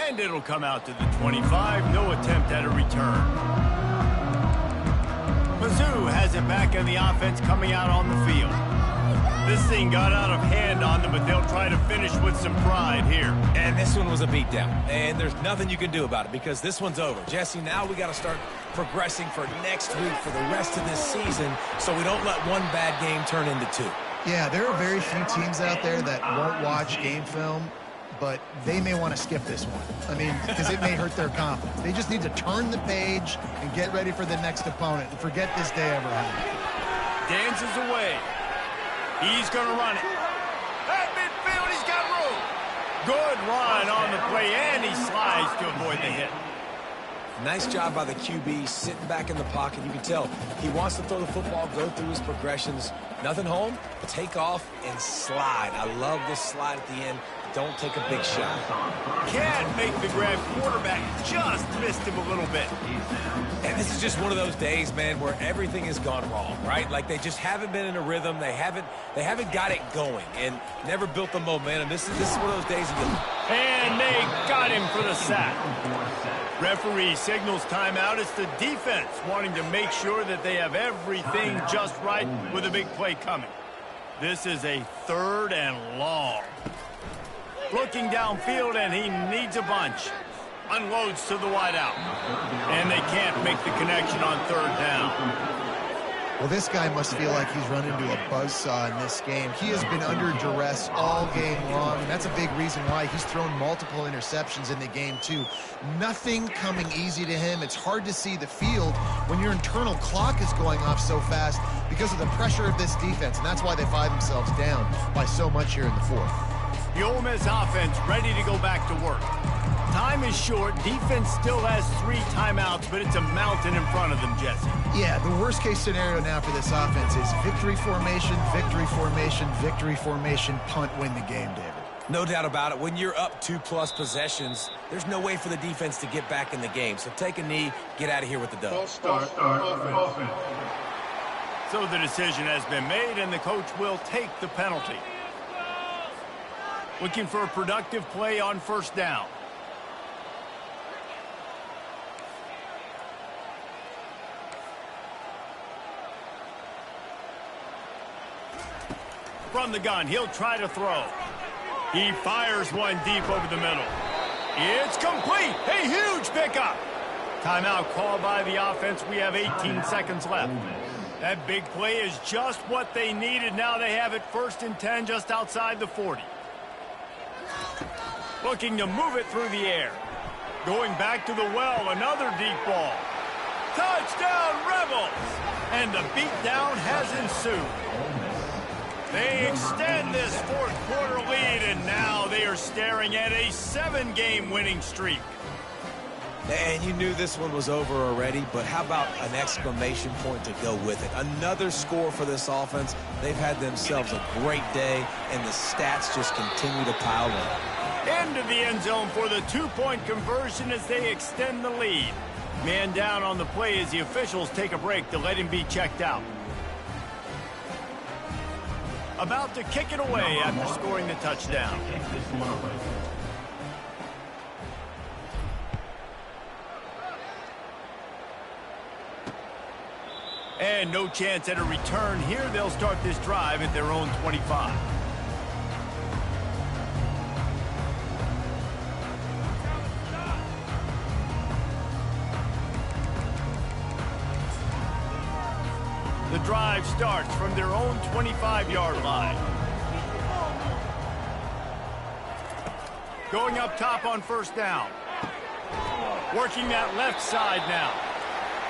And it'll come out to the 25. No attempt at a return. Mizzou has it back in the offense coming out on the field. This thing got out of hand on them, but they'll try to finish with some pride here. And this one was a beatdown, and there's nothing you can do about it because this one's over. Jesse, now we got to start progressing for next week for the rest of this season so we don't let one bad game turn into two. Yeah, there are very few teams out there that won't watch game film, but they may want to skip this one. I mean, because it may hurt their confidence. They just need to turn the page and get ready for the next opponent and forget this day ever happened. Dances away. He's going to run it. At midfield, he's got room. Good run on the play, and he slides to avoid the hit. Nice job by the QB, sitting back in the pocket. You can tell he wants to throw the football, go through his progressions. Nothing home, take off and slide. I love this slide at the end. Don't take a big shot. Can't make the grab. Quarterback just missed him a little bit. And this is just one of those days, man, where everything has gone wrong, right? Like they just haven't been in a rhythm. They haven't got it going and never built the momentum. This is one of those days. And they got him for the sack. Referee signals timeout. It's the defense wanting to make sure that they have everything just right with a big play coming. This is a 3rd and long. Looking downfield, and he needs a bunch. Unloads to the wideout. And they can't make the connection on 3rd down. Well, this guy must feel like he's run into a buzzsaw in this game. He has been under duress all game long, and that's a big reason why he's thrown multiple interceptions in the game, too. Nothing coming easy to him. It's hard to see the field when your internal clock is going off so fast because of the pressure of this defense, and that's why they find themselves down by so much here in the 4th. The Ole Miss offense ready to go back to work. Time is short. Defense still has 3 timeouts, but it's a mountain in front of them, Jesse. Yeah, the worst-case scenario now for this offense is victory formation, victory formation, victory formation, punt, win the game, David. No doubt about it. When you're up 2+ possessions, there's no way for the defense to get back in the game. So take a knee, get out of here with the dub. False start, offense. So the decision has been made, and the coach will take the penalty. Looking for a productive play on 1st down. From the gun, he'll try to throw. He fires one deep over the middle. It's complete. A huge pickup. Timeout called by the offense. We have 18 seconds left. That big play is just what they needed. Now they have it 1st and 10 just outside the 40. Looking to move it through the air. Going back to the well, another deep ball. Touchdown, Rebels! And the beatdown has ensued. They extend this 4th quarter lead, and now they are staring at a 7-game winning streak. And you knew this one was over already, but how about an exclamation point to go with it? Another score for this offense. They've had themselves a great day, and the stats just continue to pile up. Into the end zone for the 2-point conversion as they extend the lead. Man down on the play as the officials take a break to let him be checked out. About to kick it away after scoring the touchdown. And no chance at a return here. They'll start this drive at their own 25. The drive starts from their own 25-yard line. Going up top on 1st down. Working that left side now.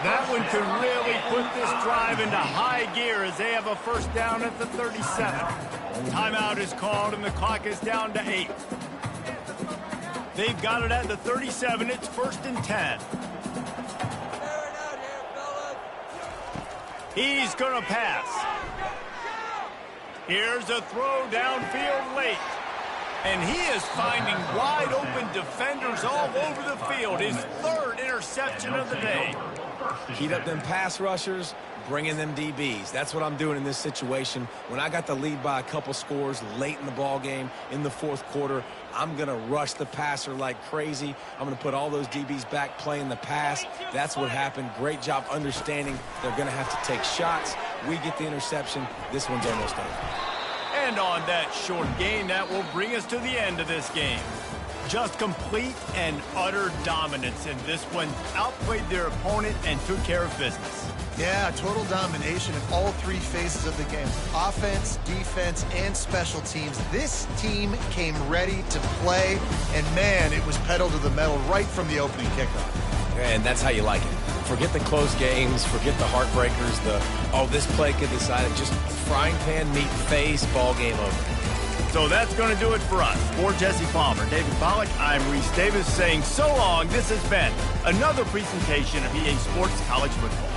That one could really put this drive into high gear as they have a 1st down at the 37. Timeout is called and the clock is down to 8. They've got it at the 37. It's 1st and 10. He's going to pass. Here's a throw downfield late. And he is finding wide open defenders all over the field. His 3rd interception of the day. Heat up them pass rushers, bring in them DBs. That's what I'm doing in this situation. When I got the lead by a couple scores late in the ball game in the 4th quarter, I'm going to rush the passer like crazy. I'm going to put all those DBs back playing the pass. That's what happened. Great job understanding they're going to have to take shots. We get the interception. This one's almost over. And on that short gain, that will bring us to the end of this game. Just complete and utter dominance in this one. Outplayed their opponent and took care of business. Yeah, total domination in all three phases of the game. Offense, defense, and special teams. This team came ready to play, and man, it was pedal to the metal right from the opening kickoff. And that's how you like it. Forget the close games, forget the heartbreakers, this play could decide it. Just frying pan meet face, ball game over. So that's going to do it for us. For Jesse Palmer, David Pollack, I'm Reese Davis saying so long. This has been another presentation of EA Sports College Football.